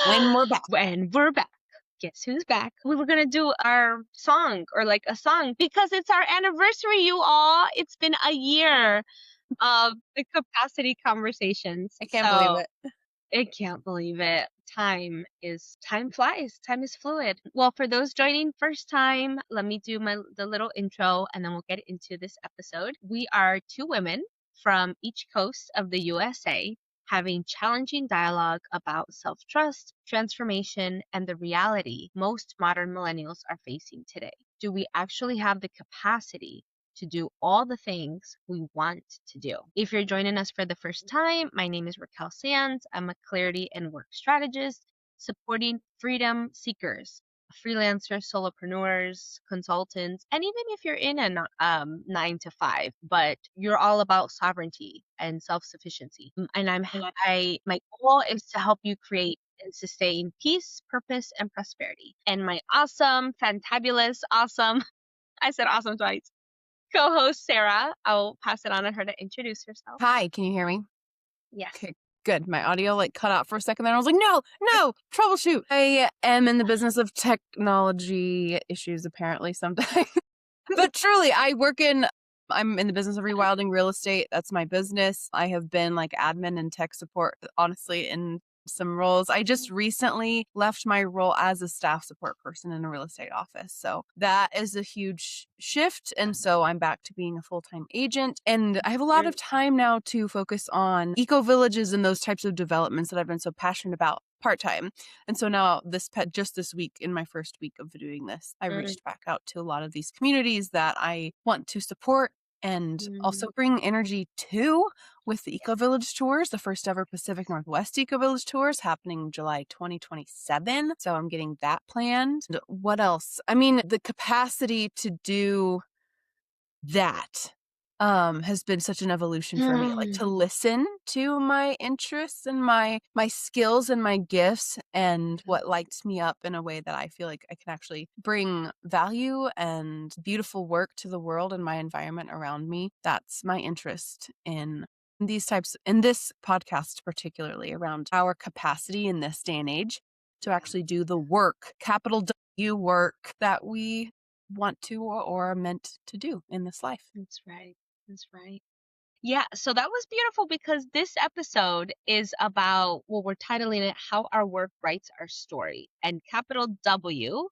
When we're back. And we're back. Guess who's back? We were gonna do our song or like a song because it's our anniversary, you all. It's been a year of the capacity conversations. I can't believe So it. I can't believe it. Time flies. Time is fluid. Well, for those joining first time, let me do the little intro and then we'll get into this episode. We are two women from each coast of the USA having challenging dialogue about self-trust, transformation, and the reality most modern millennials are facing today. Do we actually have the capacity to do all the things we want to do? If you're joining us for the first time, my name is Raquel Sands. I'm a clarity and work strategist supporting freedom seekers, freelancers, solopreneurs, consultants, and even if you're in a 9 to 5, but you're all about sovereignty and self-sufficiency. And my goal is to help you create and sustain peace, purpose, and prosperity. And my awesome, fantabulous, awesome, I said awesome twice, co-host Sarah. I'll pass it on to her to introduce herself. Hi, can you hear me? Yes. Okay, good. My audio like cut out for a second there. I was like, no, troubleshoot. I am in the business of technology issues apparently sometimes. But truly, I'm in the business of rewilding real estate. That's my business. I have been like admin and tech support, honestly, in some roles. I just recently left my role as a staff support person in a real estate office. So that is a huge shift. And so I'm back to being a full-time agent. And I have a lot of time now to focus on eco villages and those types of developments that I've been so passionate about part-time. And so now just this week, in my first week of doing this, I reached back out to a lot of these communities that I want to support and also bring energy to with the Eco Village Tours, the first ever Pacific Northwest Eco Village Tours happening July 2027. So I'm getting that planned. What else? I mean, the capacity to do that has been such an evolution for me, like to listen to my interests and my skills and my gifts and what lights me up in a way that I feel like I can actually bring value and beautiful work to the world and my environment around me. That's my interest in this podcast, particularly around our capacity in this day and age to actually do the work, capital W work, that we want to or are meant to do in this life. That's right. That's right. Yeah, so that was beautiful because this episode is about, well, we're titling it How Our Work Writes Our Story, and capital W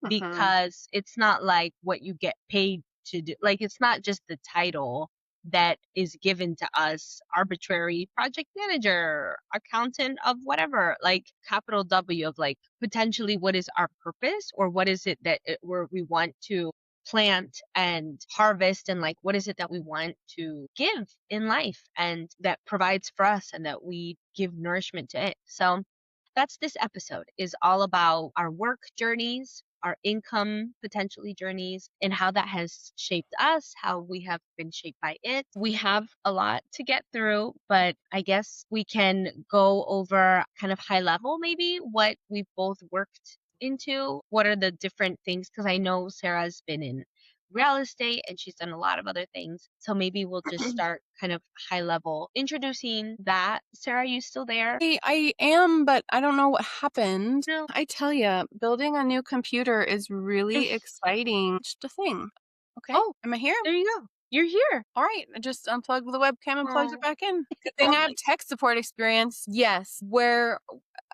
because it's not like what you get paid to do. Like, it's not just the title that is given to us, arbitrary project manager, accountant of whatever, like capital W of like potentially what is our purpose or what is it that where we want to plant and harvest, and like what is it that we want to give in life and that provides for us and that we give nourishment to it. So that's this episode is all about our work journeys, our income potentially journeys, and how that has shaped us, how we have been shaped by it. We have a lot to get through, but I guess we can go over kind of high level maybe what we've both worked into. What are the different things? Because I know Sarah's been in real estate and she's done a lot of other things. So maybe we'll just start kind of high level introducing that. Sarah, you still there? I am, but I don't know what happened. No. I tell you, building a new computer is really exciting. Just a thing. Okay. Oh, am I here? there you go. You're here. All right. I just unplugged the webcam and plugged it back in. Good thing Oh I have tech support experience. Yes. Where,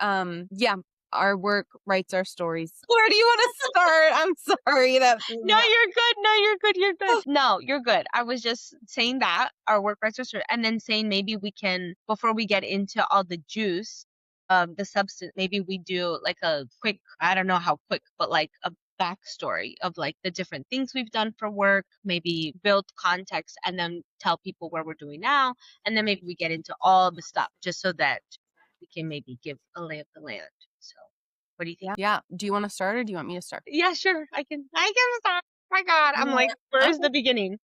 yeah, our work writes our stories. Where do you want to start? I'm sorry. No, you're good. No, you're good. You're good. No, you're good. I was just saying that our work rights are certain, and then saying maybe we can, before we get into all the juice of the substance, maybe we do like a quick, I don't know how quick, but like a backstory of like the different things we've done for work, maybe build context and then tell people where we're doing now. And then maybe we get into all the stuff just so that we can maybe give a lay of the land. So what do you think? Yeah. Do you want to start or do you want me to start? Yeah, sure. I can start. My God. I'm like, where's the beginning?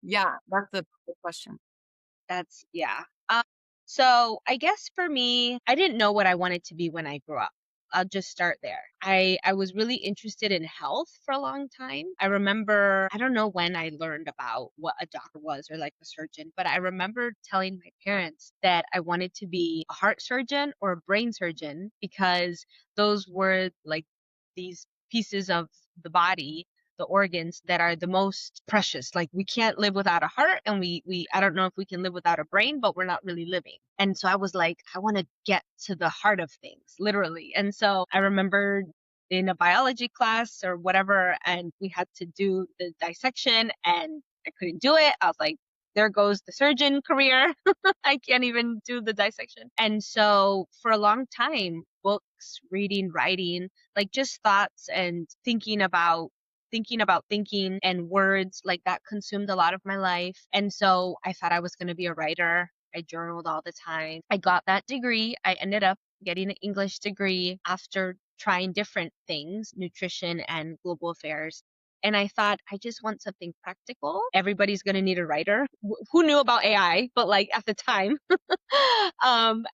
Yeah, that's a good question. That's yeah. So I guess for me, I didn't know what I wanted to be when I grew up. I'll just start there. I was really interested in health for a long time. I remember, I don't know when I learned about what a doctor was or like a surgeon, but I remember telling my parents that I wanted to be a heart surgeon or a brain surgeon because those were like these pieces of the body, the organs that are the most precious. Like we can't live without a heart, and we I don't know if we can live without a brain, but we're not really living. And so I was like, I want to get to the heart of things, literally. And so I remember in a biology class or whatever, and we had to do the dissection, and I couldn't do it. I was like, there goes the surgeon career. I can't even do the dissection. And so for a long time, books, reading, writing, like just thoughts and thinking and words, like that consumed a lot of my life. And so I thought I was going to be a writer. I journaled all the time. I got that degree. I ended up getting an English degree after trying different things, nutrition and global affairs. And I thought, I just want something practical. Everybody's going to need a writer. Who knew about AI? But like at the time,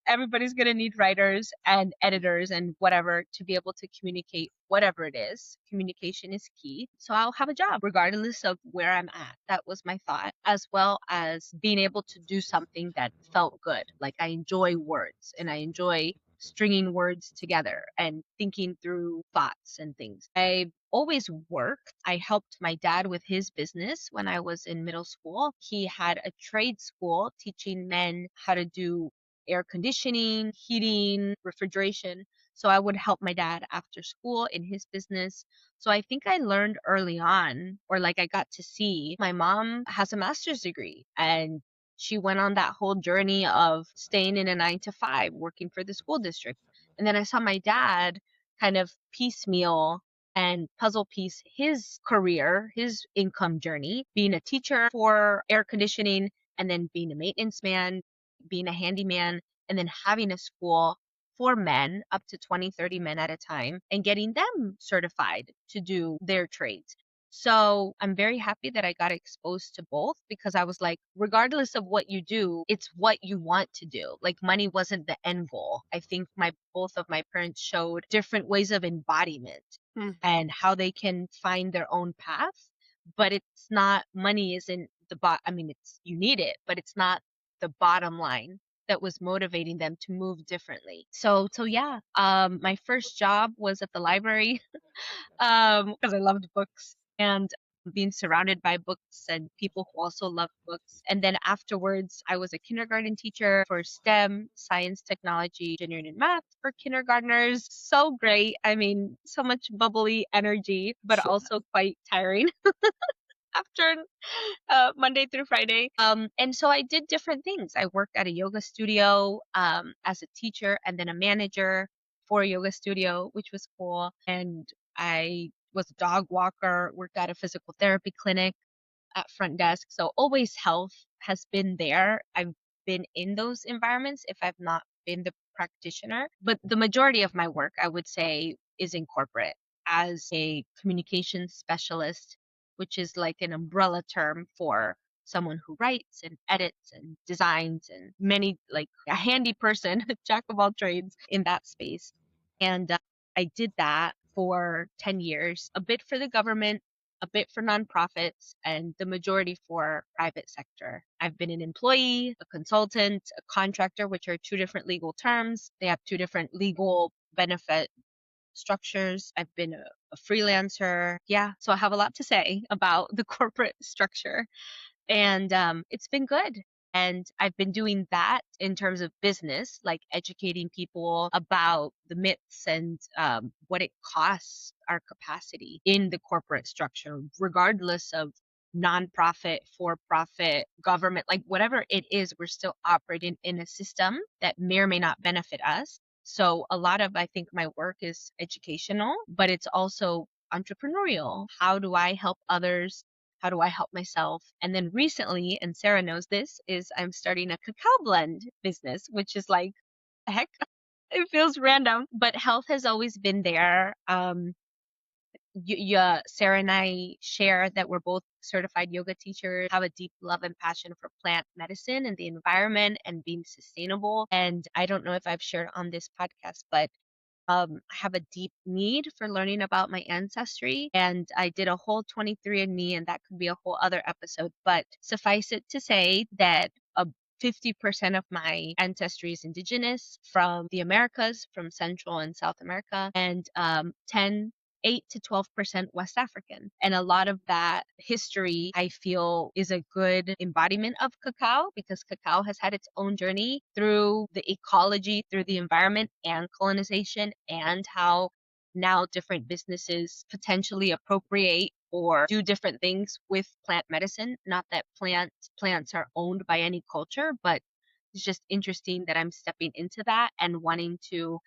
everybody's going to need writers and editors and whatever to be able to communicate whatever it is. Communication is key. So I'll have a job regardless of where I'm at. That was my thought, as well as being able to do something that felt good. Like I enjoy words and I enjoy stringing words together and thinking through thoughts and things. I always worked. I helped my dad with his business when I was in middle school. He had a trade school teaching men how to do air conditioning, heating, refrigeration. So I would help my dad after school in his business. So I think I learned early on, or like I got to see, my mom has a master's degree and she went on that whole journey of staying in a 9 to 5, working for the school district. And then I saw my dad kind of piecemeal and puzzle piece his career, his income journey, being a teacher for air conditioning and then being a maintenance man, being a handyman, and then having a school for men, up to 20, 30 men at a time, and getting them certified to do their trades. So I'm very happy that I got exposed to both because I was like, regardless of what you do, it's what you want to do. Like money wasn't the end goal. I think both of my parents showed different ways of embodiment Mm. and how they can find their own path. But it's not, money isn't I mean, you need it, but it's not the bottom line that was motivating them to move differently. So yeah, my first job was at the library because I loved books and being surrounded by books and people who also loved books. And then afterwards, I was a kindergarten teacher for STEM, science, technology, engineering, and math for kindergartners. So great. I mean, so much bubbly energy, but also quite tiring after Monday through Friday. And so I did different things. I worked at a yoga studio as a teacher and then a manager for a yoga studio, which was cool. And I was a dog walker, worked at a physical therapy clinic at front desk. So always health has been there. I've been in those environments if I've not been the practitioner. But the majority of my work, I would say, is in corporate as a communications specialist, which is like an umbrella term for someone who writes and edits and designs and many, like a handy person, jack of all trades in that space. And I did that for 10 years, a bit for the government, a bit for nonprofits, and the majority for private sector. I've been an employee, a consultant, a contractor, which are two different legal terms. They have two different legal benefit structures. I've been a freelancer. Yeah, so I have a lot to say about the corporate structure. And it's been good. And I've been doing that in terms of business, like educating people about the myths and what it costs our capacity in the corporate structure, regardless of nonprofit, for profit, government, like whatever it is, we're still operating in a system that may or may not benefit us. So a lot of, I think, my work is educational, but it's also entrepreneurial. How do I help others? How do I help myself? And then recently, and Sarah knows this, is I'm starting a cacao blend business, which is like, heck, it feels random, but health has always been there. Sarah and I share that we're both certified yoga teachers, have a deep love and passion for plant medicine and the environment and being sustainable. And I don't know if I've shared on this podcast, but I have a deep need for learning about my ancestry, and I did a whole 23andMe, and that could be a whole other episode. But suffice it to say that 50% of my ancestry is indigenous from the Americas, from Central and South America, and 8 to 12% West African. And a lot of that history, I feel, is a good embodiment of cacao because cacao has had its own journey through the ecology, through the environment and colonization, and how now different businesses potentially appropriate or do different things with plant medicine. Not that plants are owned by any culture, but it's just interesting that I'm stepping into that and wanting to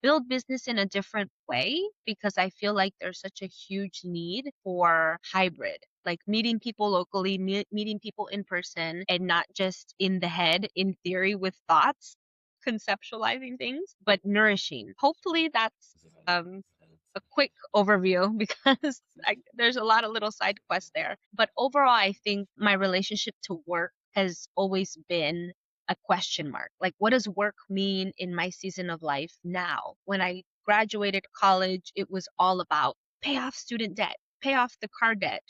build business in a different way because I feel like there's such a huge need for hybrid, like meeting people locally, meeting people in person, and not just in the head, in theory, with thoughts, conceptualizing things, but nourishing. Hopefully, that's a quick overview because there's a lot of little side quests there. But overall, I think my relationship to work has always been a question mark. Like, what does work mean in my season of life now? When I graduated college, it was all about pay off student debt, pay off the car debt,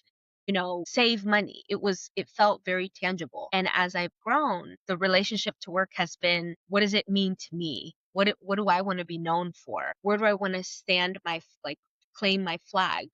save money. It felt very tangible. And as I've grown, the relationship to work has been, what does it mean to me? What do I want to be known for? Where do I want to stand claim my flag?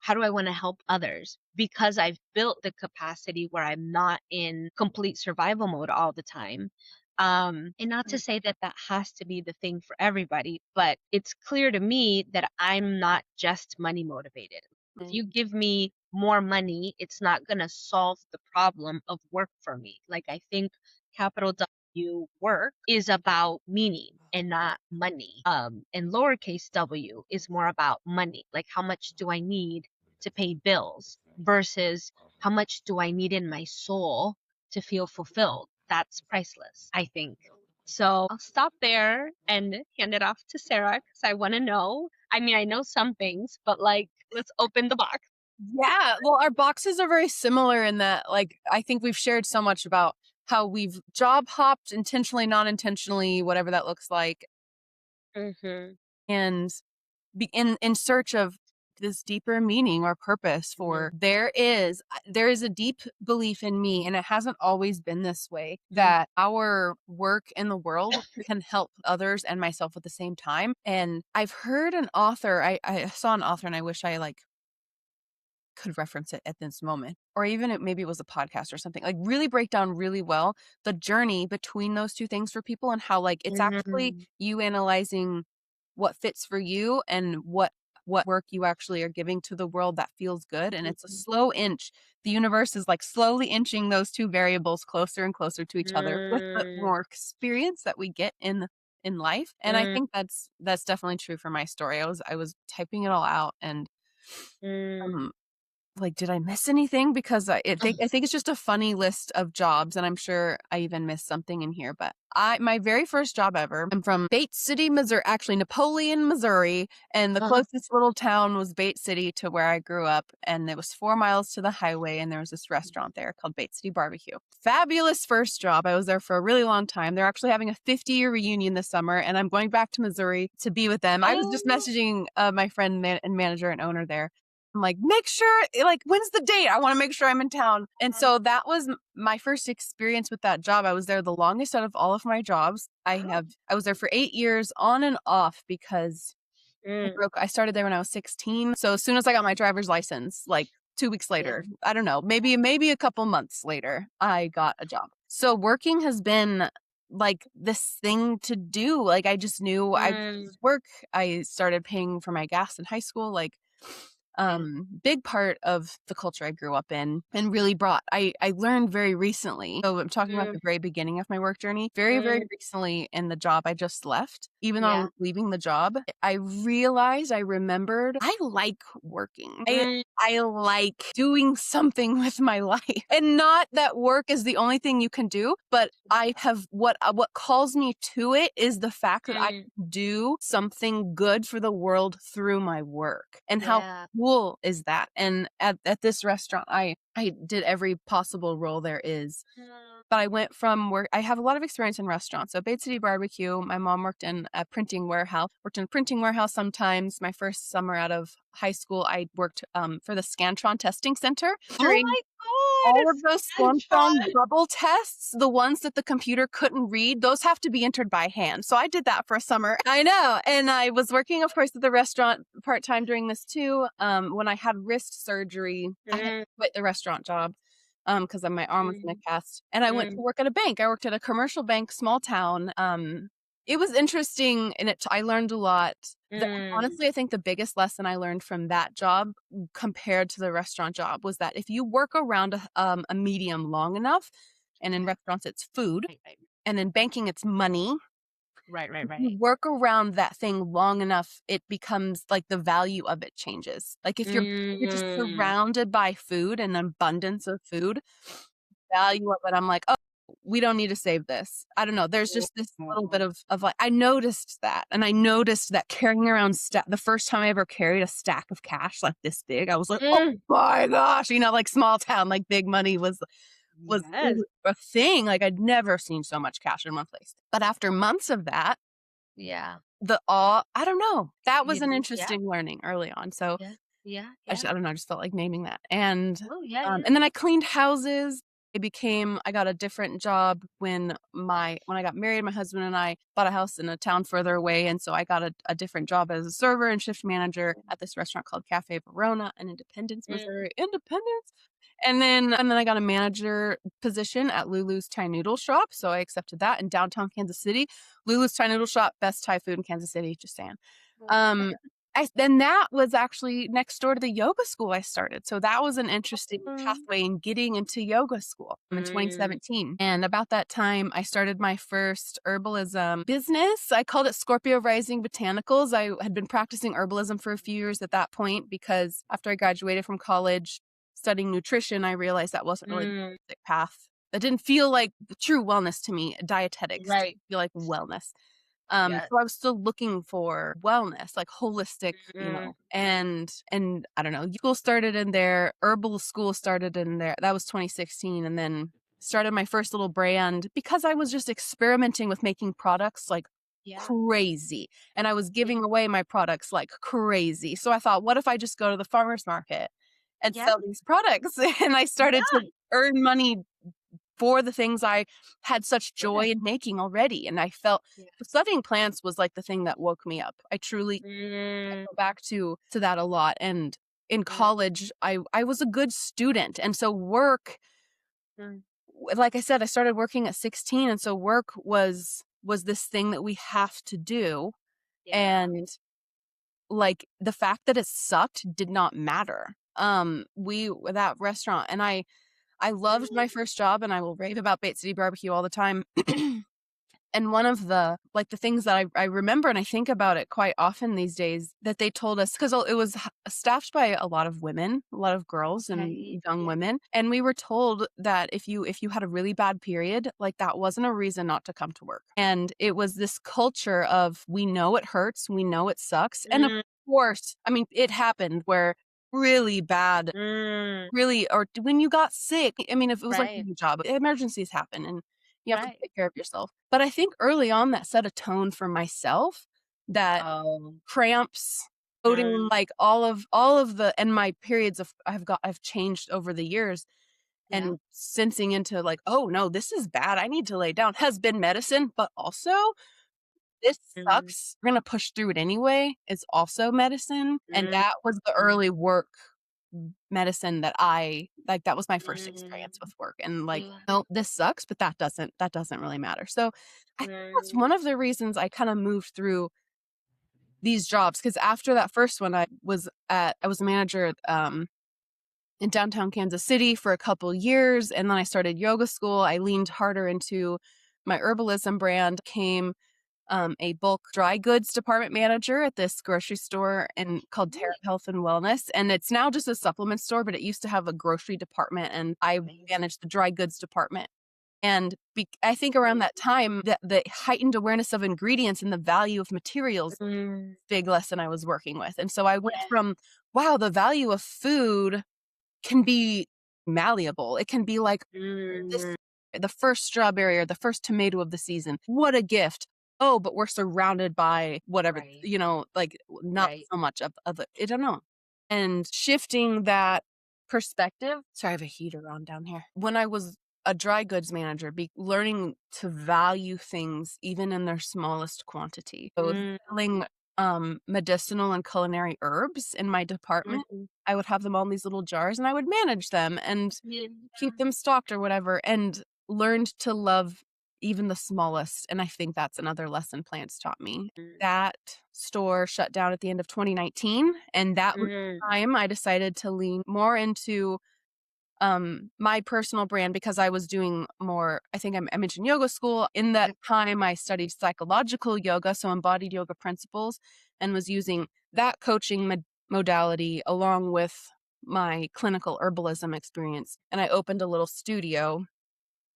How do I want to help others? Because I've built the capacity where I'm not in complete survival mode all the time. And not to say that that has to be the thing for everybody, but it's clear to me that I'm not just money motivated. If you give me more money, it's not going to solve the problem of work for me. Like, I think capital W work is about meaning and not money. And lowercase w is more about money. Like, how much do I need to pay bills versus how much do I need in my soul to feel fulfilled? That's priceless, I think. So I'll stop there and hand it off to Sarah because I want to know. I mean, I know some things, but let's open the box. Yeah, well, our boxes are very similar in that, like, I think we've shared so much about how we've job hopped intentionally, non-intentionally, whatever that looks like, Mm-hmm. and in search of this deeper meaning or purpose for there is a deep belief in me, and it hasn't always been this way, that our work in the world can help others and myself at the same time. And I've heard an author, I saw an author, and I wish I could reference it at this moment, or even maybe it was a podcast or something, like really break down really well the journey between those two things for people, and how it's actually you analyzing what fits for you and what work you actually are giving to the world that feels good. And it's a slow inch. The universe is slowly inching those two variables closer and closer to each other with the more experience that we get in life. And I think that's definitely true for my story. I was typing it all out, and did I miss anything? Because I think it's just a funny list of jobs, and I'm sure I even missed something in here. But my very first job ever, I'm from Bates City, Missouri, actually Napoleon, Missouri, and the closest little town was Bates City to where I grew up, and it was 4 miles to the highway, and there was this restaurant there called Bates City Barbecue. Fabulous first job. I was there for a really long time. They're actually having a 50-year reunion this summer, and I'm going back to Missouri to be with them. I was just messaging my friend and manager and owner there. I'm like, make sure, when's the date? I want to make sure I'm in town. And so that was my first experience with that job. I was there the longest out of all of my jobs. I was there for 8 years on and off because I started there when I was 16. So as soon as I got my driver's license, 2 weeks later, I don't know, maybe a couple months later, I got a job. So working has been this thing to do. I just knew I work. I started paying for my gas in high school. Big part of the culture I grew up in, and really I learned very recently. So I'm talking about the very beginning of my work journey. Very, very recently in the job I just left, even though I was leaving the job, I remembered I like working. I like doing something with my life, and not that work is the only thing you can do, but I have what calls me to it is the fact that I do something good for the world through my work. And how cool is that? And at this restaurant, I did every possible role there is. But I went from work. I have a lot of experience in restaurants. So Bait City Barbecue, my mom worked in a printing warehouse, sometimes. My first summer out of high school, I worked for the Scantron Testing Center. Oh Doing my all God, of those Scantron. Scantron bubble tests, the ones that the computer couldn't read, those have to be entered by hand. So I did that for a summer. I know. And I was working, of course, at the restaurant part-time during this too. When I had wrist surgery, I had to quit the restaurant job because my arm was in a cast. And I went to work at a bank. I worked at a commercial bank, small town. It was interesting, and I learned a lot. Honestly, I think the biggest lesson I learned from that job compared to the restaurant job was that if you work around a medium long enough, and in restaurants it's food, and in banking it's money, Right. you work around that thing long enough, it becomes like the value of it changes. Like if you're just surrounded by food and abundance of food, value of it, I'm like, oh, we don't need to save this. I don't know. There's just this little bit of like, I noticed that. And I noticed that carrying around the first time I ever carried a stack of cash like this big, I was like, oh my gosh, like small town, like big money was Yes. a thing. Like I'd never seen so much cash in one place. But after months of that, Yeah. the awe, I don't know. That was an Yeah. interesting learning early on. So Yeah. I don't know. I just felt like naming that. And Oh, yeah. and then I cleaned houses. I got a different job when I got married. My husband and I bought a house in a town further away. And so I got a different job as a server and shift manager at this restaurant called Cafe Verona in Independence, Missouri. Independence. And then I got a manager position at Lulu's Thai Noodle Shop. So I accepted that in downtown Kansas City. Lulu's Thai Noodle Shop, best Thai food in Kansas City, just saying. Then that was actually next door to the yoga school I started. So that was an interesting pathway in getting into yoga school in 2017. And about that time, I started my first herbalism business. I called it Scorpio Rising Botanicals. I had been practicing herbalism for a few years at that point because after I graduated from college studying nutrition, I realized that wasn't really the path. That didn't feel like true wellness to me. Dietetics didn't feel like wellness. So I was still looking for wellness, like holistic, and I don't know, school started in there, herbal school started in there. That was 2016. And then started my first little brand because I was just experimenting with making products like crazy. And I was giving away my products like crazy. So I thought, what if I just go to the farmer's market and sell these products? And I started to earn money for the things I had such joy in making already. And I felt studying plants was like the thing that woke me up. I truly I go back to that a lot. And in college, I was a good student. And so work, like I said, I started working at 16. And so work was this thing that we have to do. And like the fact that it sucked did not matter. That restaurant, and I loved my first job, and I will rave about Bait City Barbecue all the time. And one of the things that I remember, and I think about it quite often these days, that they told us, because it was staffed by a lot of women, a lot of girls and young women. And we were told that if you had a really bad period, like that wasn't a reason not to come to work. And it was this culture of, we know it hurts, we know it sucks. And of course, I mean, it happened where really bad, really, or when you got sick, I mean, if it was like a job, emergencies happen and you have to take care of yourself. But I think early on that set a tone for myself that cramps, bloating, like all of the, and my periods I've changed over the years, and sensing into like, oh no, this is bad, I need to lay down, has been medicine, but also this sucks, we're gonna push through it anyway, it's also medicine. And that was the early work medicine that that was my first experience with work. And like, no, this sucks, but that doesn't really matter. So I think that's one of the reasons I kind of moved through these jobs, because after that first one, I was a manager in downtown Kansas City for a couple years, and then I started yoga school. I leaned harder into my herbalism brand, came a bulk dry goods department manager at this grocery store called Terra Health and Wellness. And it's now just a supplement store, but it used to have a grocery department, and I managed the dry goods department. And I think around that time, the heightened awareness of ingredients and the value of materials, big lesson I was working with. And so I went from, wow, the value of food can be malleable. It can be like this the first strawberry or the first tomato of the season. What a gift. Oh, but we're surrounded by whatever, Right. like not Right. so much of the, I don't know. And shifting that perspective. Sorry, I have a heater on down here. When I was a dry goods manager, learning to value things even in their smallest quantity. So selling medicinal and culinary herbs in my department. Mhm. I would have them all in these little jars and I would manage them and Yeah. keep them stocked or whatever, and learned to love even the smallest. And I think that's another lesson plants taught me. That store shut down at the end of 2019. And that was Mhm. the time I decided to lean more into my personal brand, because I was doing more, I think I mentioned yoga school. In that time, I studied psychological yoga, so embodied yoga principles, and was using that coaching modality along with my clinical herbalism experience. And I opened a little studio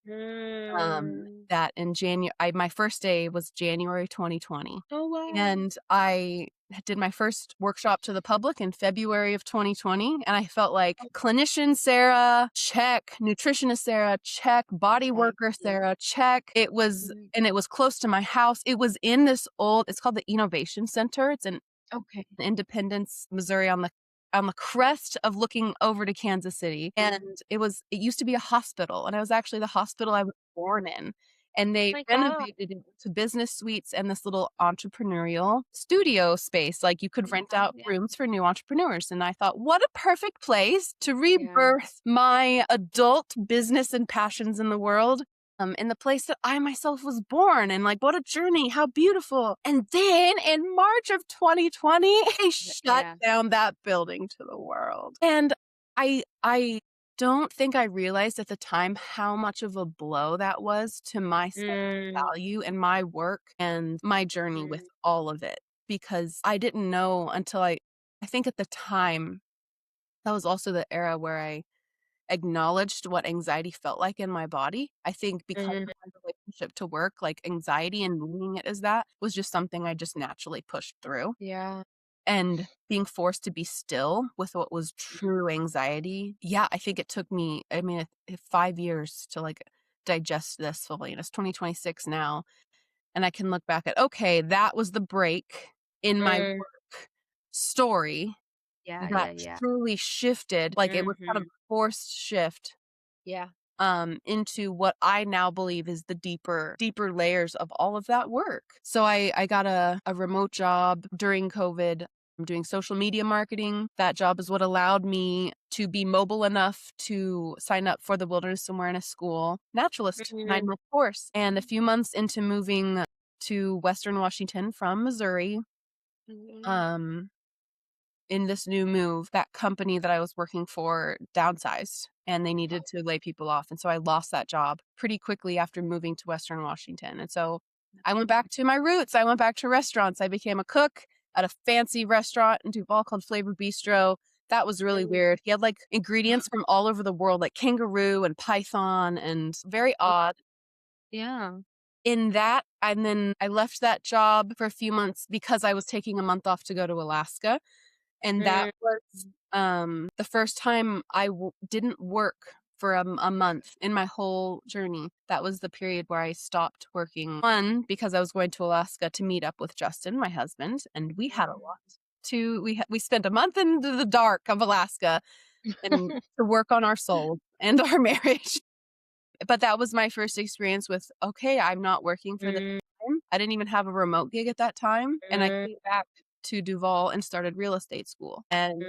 Mm. that in January, my first day was January 2020. Oh, wow. And I did my first workshop to the public in February of 2020. And I felt like clinician Sarah, check. Nutritionist Sarah, check. Body Okay. worker Yeah. Sarah, check. It was, and it was close to my house. It was in this it's called the Innovation Center. It's in Okay. Independence, Missouri, on the crest of looking over to Kansas City. And it used to be a hospital, and it was actually the hospital I was born in. And they My God. renovated it to business suites and this little entrepreneurial studio space. Like you could rent out Yeah. rooms for new entrepreneurs. And I thought, what a perfect place to Yeah. rebirth my adult business and passions in the world. In the place that I myself was born, and like, what a journey, how beautiful. And then in March of 2020, they shut Yeah. down that building to the world. And I don't think I realized at the time how much of a blow that was to my self-value and my work and my journey with all of it, because I didn't know until I think at the time, that was also the era where I acknowledged what anxiety felt like in my body. I think because of my relationship to work, like anxiety and meaning it as that was just something I just naturally pushed through. Yeah. And being forced to be still with what was true anxiety. Yeah, I think it took me, 5 years to like digest this fully. And it's 2026 now. And I can look back at, okay, that was the break in my work story Yeah. that Yeah. truly shifted. Like it was kind of a forced shift Yeah. into what I now believe is the deeper layers of all of that work. So I got a remote job during COVID. I'm doing social media marketing. That job is what allowed me to be mobile enough to sign up for the Wilderness Awareness School Naturalist 9-month course. And a few months into moving to Western Washington from Missouri, in this new move, that company that I was working for downsized and they needed to lay people off. And so I lost that job pretty quickly after moving to Western Washington. And so I went back to my roots. I went back to restaurants. I became a cook at a fancy restaurant in Duval called Flavor Bistro. That was really weird. He had like ingredients from all over the world, like kangaroo and python, and very odd. Yeah. In that, and then I left that job for a few months because I was taking a month off to go to Alaska. And that was the first time I didn't work for a month in my whole journey. That was the period where I stopped working. One, because I was going to Alaska to meet up with Justin, my husband, and we had a lot. Two, we spent a month in the dark of Alaska and to work on our soul and our marriage. But that was my first experience with, okay, I'm not working for this time. I didn't even have a remote gig at that time. And I came back to Duval and started real estate school. And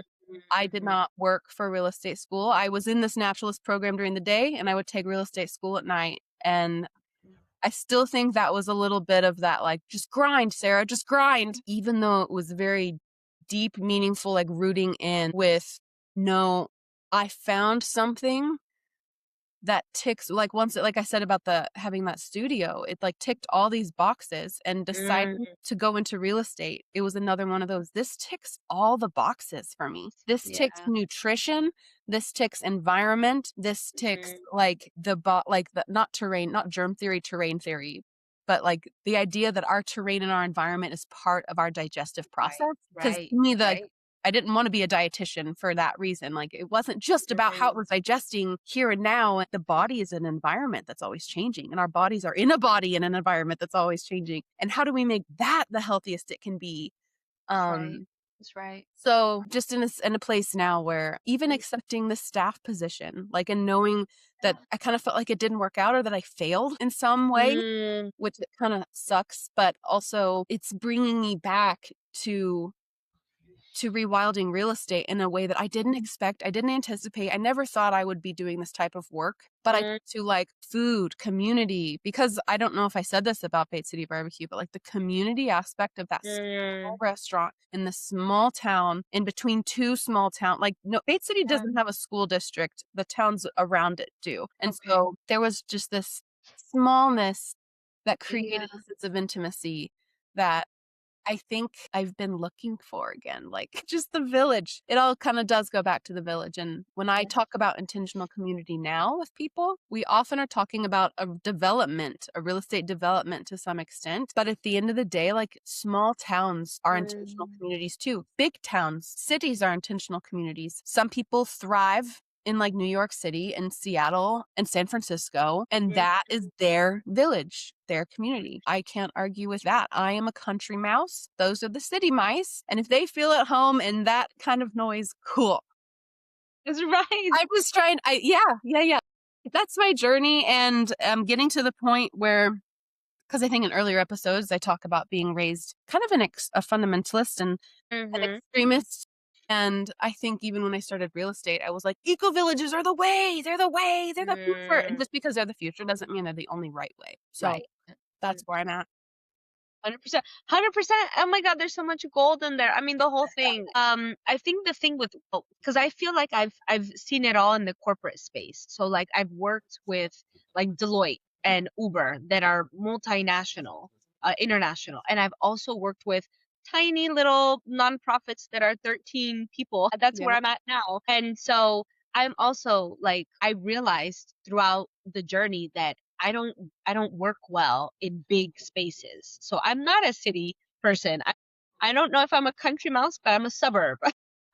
I did not work for real estate school. I was in this naturalist program during the day and I would take real estate school at night. And I still think that was a little bit of that, like, just grind, Sarah, just grind. Even though it was very deep, meaningful, like rooting in with, no, I found something that ticks, like once, like I said about the having that studio, it like ticked all these boxes, and deciding to go into real estate, it was another one of those. This ticks all the boxes for me. This ticks nutrition. This ticks environment. This ticks like like the not germ theory, terrain theory, but like the idea that our terrain and our environment is part of our digestive process. Because to me, I didn't want to be a dietitian for that reason. Like, it wasn't just about how it was digesting here and now. The body is an environment that's always changing, and our bodies are in a body in an environment that's always changing. And how do we make that the healthiest it can be? That's right. So just in a place now where even accepting the staff position, like, and knowing that I kind of felt like it didn't work out or that I failed in some way, Mm, which it kind of sucks, but also it's bringing me back to rewilding real estate in a way that I didn't expect. I didn't anticipate. I never thought I would be doing this type of work, but I to like food, community, because I don't know if I said this about Bait City Barbecue, but like the community aspect of that small restaurant in the small town in between two small towns. Like, no, Bait City doesn't have a school district. The towns around it do. And so there was just this smallness that created a sense of intimacy that I think I've been looking for again, like just the village. It all kind of does go back to the village. And when I talk about intentional community now with people, we often are talking about a development, a real estate development to some extent. But at the end of the day, like, small towns are intentional communities too. Big towns, cities are intentional communities. Some people thrive in like New York City and Seattle and San Francisco, and that is their village, their community. I can't argue with that. I am a country mouse. Those are the city mice. And if they feel at home in that kind of noise, cool. That's right. I was trying, yeah. That's my journey. And I'm getting to the point where, because I think in earlier episodes, I talk about being raised kind of a fundamentalist and an extremist. And I think even when I started real estate, I was like, eco villages are the way. They're the way. They're the future. And just because they're the future doesn't mean they're the only right way. So that's where I'm at. 100%. 100%. Oh my God, there's so much gold in there. I mean, the whole thing. I think the thing with, because I feel like I've seen it all in the corporate space. So like I've worked with like Deloitte and Uber that are multinational, international, and I've also worked with tiny little nonprofits that are 13 people. That's where I'm at now. And so I'm also like, I realized throughout the journey that I don't work well in big spaces. So I'm not a city person. I don't know if I'm a country mouse, but I'm a suburb.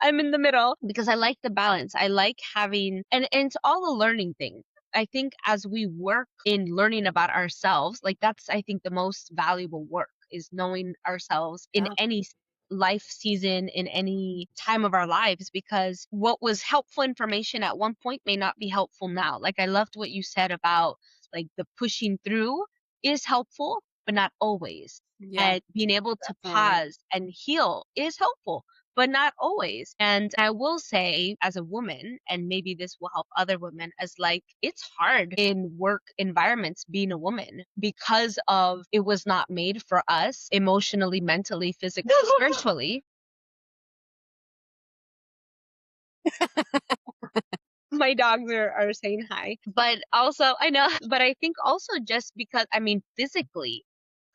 I'm in the middle because I like the balance. I like having, and it's all a learning thing. I think as we work in learning about ourselves, like that's, I think, the most valuable work is knowing ourselves in any life season, in any time of our lives, because what was helpful information at one point may not be helpful now. Like, I loved what you said about like the pushing through is helpful, but not always. And being able to pause and heal is helpful, but not always. And I will say, as a woman, and maybe this will help other women, as like, it's hard in work environments being a woman because of it was not made for us emotionally, mentally, physically, spiritually. My dogs are saying hi. But also, I know, but I think also just because, I mean, physically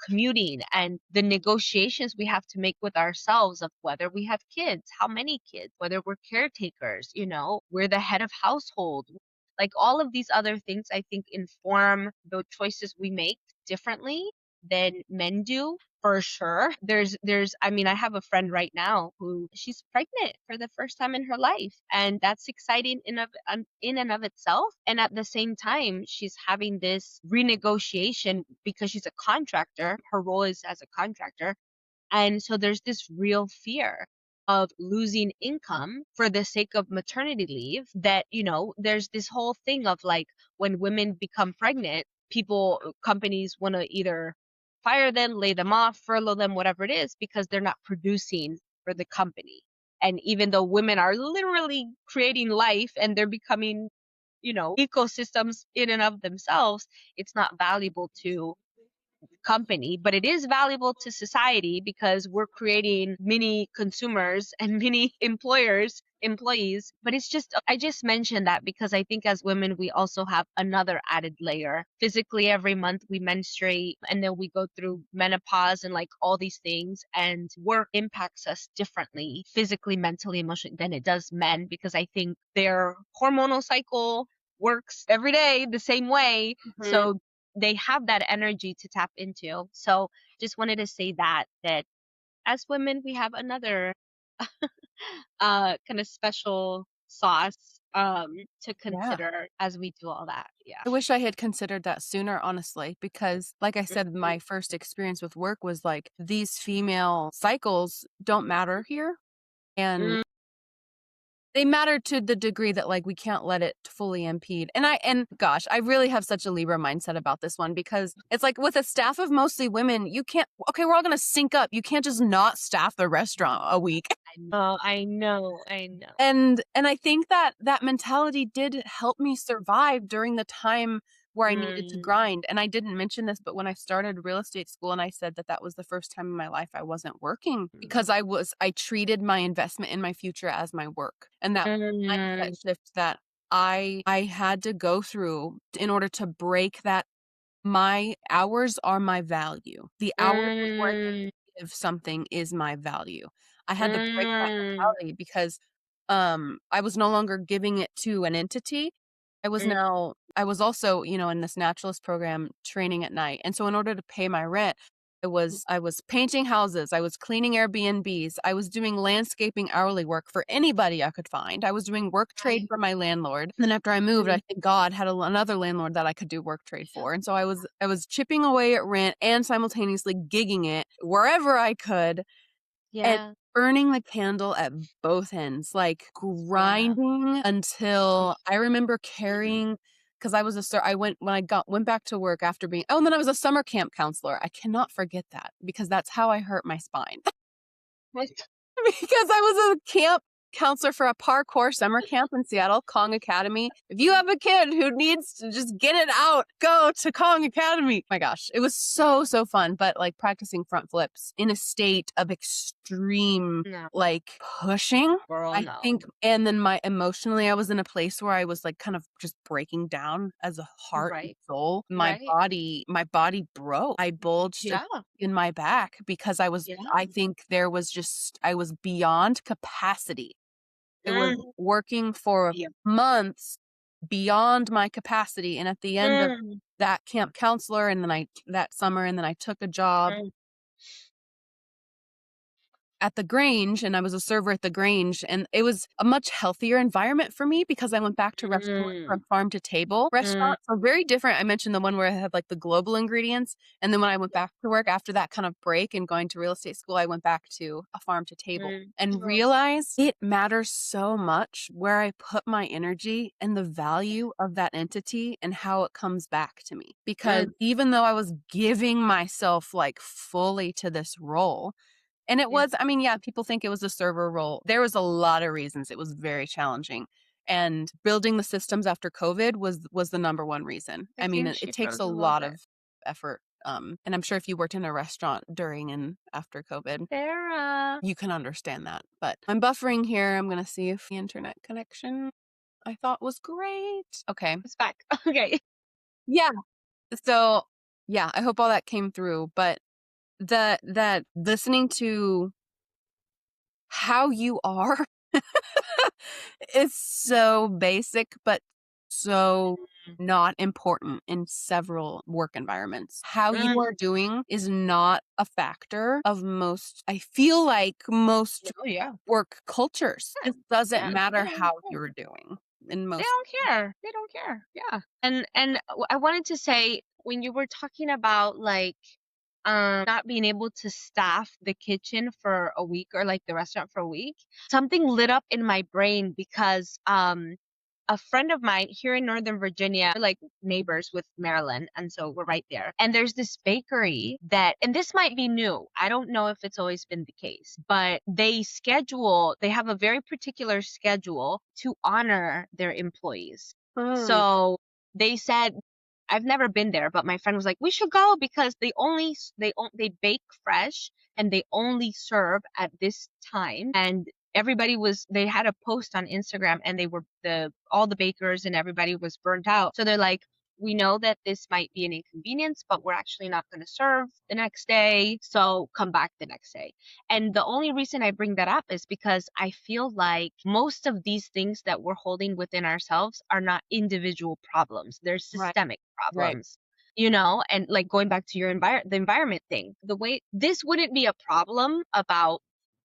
commuting and the negotiations we have to make with ourselves of whether we have kids, how many kids, whether we're caretakers, you know, we're the head of household. Like, all of these other things, I think, inform the choices we make differently than men do, for sure. I mean, I have a friend right now who she's pregnant for the first time in her life, and that's exciting in and of itself. And at the same time, she's having this renegotiation because she's a contractor. Her role is as a contractor. And so there's this real fear of losing income for the sake of maternity leave, that, you know, there's this whole thing of like, when women become pregnant, companies want to either fire them, lay them off, furlough them, whatever it is, because they're not producing for the company. And even though women are literally creating life and they're becoming, you know, ecosystems in and of themselves, it's not valuable to company, but it is valuable to society because we're creating mini consumers and mini employees. But it's just, I just mentioned that because I think as women, we also have another added layer. Physically, every month we menstruate and then we go through menopause and like all these things, and work impacts us differently, physically, mentally, emotionally, than it does men, because I think their hormonal cycle works every day the same way. So they have that energy to tap into. So just wanted to say that as women, we have another kind of special sauce to Yeah. consider as we do all that. Yeah. I wish I had considered that sooner, honestly, because like I said, Mhm. my first experience with work was like these female cycles don't matter here. And Mm, they matter to the degree that, like, we can't let it fully impede. And gosh, I really have such a Libra mindset about this one because it's like with a staff of mostly women, you can't okay, we're all gonna sync up. You can't just not staff the restaurant a week. I know, I know, I know. And I think that that mentality did help me survive during the time where I needed to Mm, grind. And I didn't mention this, but when I started real estate school and I said that that was the first time in my life I wasn't working because I treated my investment in my future as my work. And that mindset mm, shift that I had to go through in order to break that my hours are my value. The hours before I mm, give something is my value. I had to break that mm, mentality because, I was no longer giving it to an entity. mm, I was also, you know, in this naturalist program training at night. And so in order to pay my rent, I was painting houses, I was cleaning Airbnbs, I was doing landscaping hourly work for anybody I could find. I was doing work trade right. for my landlord. And then after I moved, Mm, I think God had another landlord that I could do work trade for. And so I was chipping away at rent and simultaneously gigging it wherever I could and yeah, burning the candle at both ends, like yeah. grinding until I remember carrying because I was a I went when I got went back to work after being oh, and then I was a summer camp counselor. I cannot forget that because that's how I hurt my spine. What? Because I was a camp counselor for a parkour summer camp in Seattle, Kong Academy. If you have a kid who needs to just get it out, go to Kong Academy. My gosh, it was so, so fun. But like practicing front flips in a state of extreme, No, like pushing. girl, I no. think, and then my emotionally, I was in a place where I was like kind of just breaking down as a heart and Right, soul. right. My body broke. I bulged Yeah, in my back because yeah. I think there was just I was beyond capacity. I was Mm, working for yeah. months beyond my capacity, and at the end of Mm, that camp counselor and then I that summer, and then I took a job mm, at the Grange, and I was a server at the Grange, and it was a much healthier environment for me because I went back to restaurants mm, from farm to table mm. restaurants. So very different. I mentioned the one where I had like the global ingredients, and then when I went back to work after that kind of break and going to real estate school, I went back to a farm to table and Oh, realized it matters so much where I put my energy and the value of that entity and how it comes back to me. Because mm, even though I was giving myself like fully to this role, and it yeah. was I mean, yeah, people think it was a server role. There was a lot of reasons it was very challenging, and building the systems after COVID was the number one reason. I I mean, think it she takes froze a a little lot bit. of effort, and I'm sure if you worked in a restaurant during and after COVID, Sarah. you can understand that, but I'm buffering here. I'm gonna see if the internet connection I thought was great. Okay. It's back. Okay. Yeah. So, yeah, I hope all that came through, but that listening to how you are is so basic, but so not important in several work environments. How you Mm, are doing is not a factor of most, I feel like most oh yeah. work cultures. Yeah. It doesn't Yeah. They matter don't how care. you're doing in They most. don't care. They don't care. Yeah. And I wanted to say when you were talking about like not being able to staff the kitchen for a week or like the restaurant for a week, something lit up in my brain because a friend of mine here in Northern Virginia, we're like neighbors with Maryland, and so we're right there. And there's this bakery that, and this might be new. I don't know if it's always been the case, but they have a very particular schedule to honor their employees. Mm, So they said, I've never been there, but my friend was like, we should go because they bake fresh and they only serve at this time. And they had a post on Instagram and they were all the bakers and everybody was burnt out. So they're like, we know that this might be an inconvenience, but we're actually not going to serve the next day. So come back the next day. And the only reason I bring that up is because I feel like most of these things that we're holding within ourselves are not individual problems. They're right, systemic right. problems. And like going back to the environment thing, the way this wouldn't be a problem about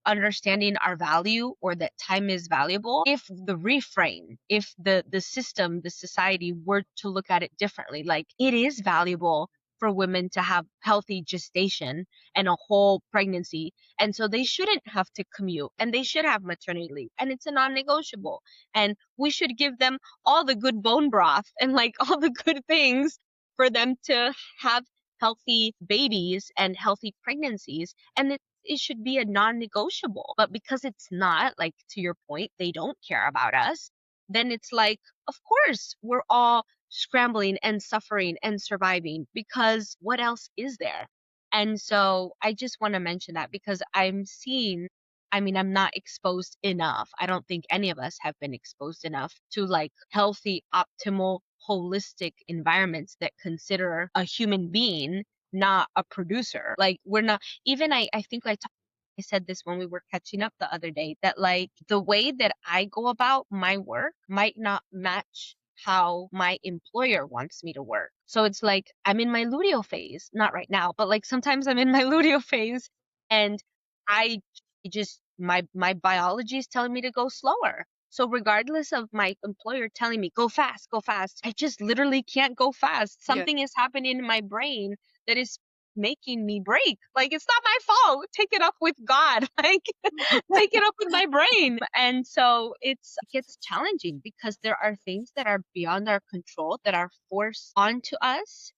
understanding our value or that time is valuable if the reframe, if the system, the society were to look at it differently. Like, it is valuable for women to have healthy gestation and a whole pregnancy. And so they shouldn't have to commute and they should have maternity leave. And it's a non-negotiable. And we should give them all the good bone broth and like all the good things for them to have healthy babies and healthy pregnancies. And it should be a non-negotiable. But because it's not, like to your point, they don't care about us, then it's like, of course, we're all scrambling and suffering and surviving because what else is there? And so I just want to mention that because I'm seeing, I mean, I'm not exposed enough. I don't think any of us have been exposed enough to like healthy, optimal, holistic environments that consider a human being, not a producer. Like, we're not, even I think I said this when we were catching up the other day, that like the way that I go about my work might not match how my employer wants me to work. So it's like I'm in my luteal phase, not right now, but like sometimes I'm in my luteal phase and I just my biology is telling me to go slower. So regardless of my employer telling me go fast, I just literally can't go fast. Yeah. Something is happening in my brain that is making me break. Like, it's not my fault. Take it up with God. Like, take it up with my brain. And so it gets challenging because there are things that are beyond our control that are forced onto us.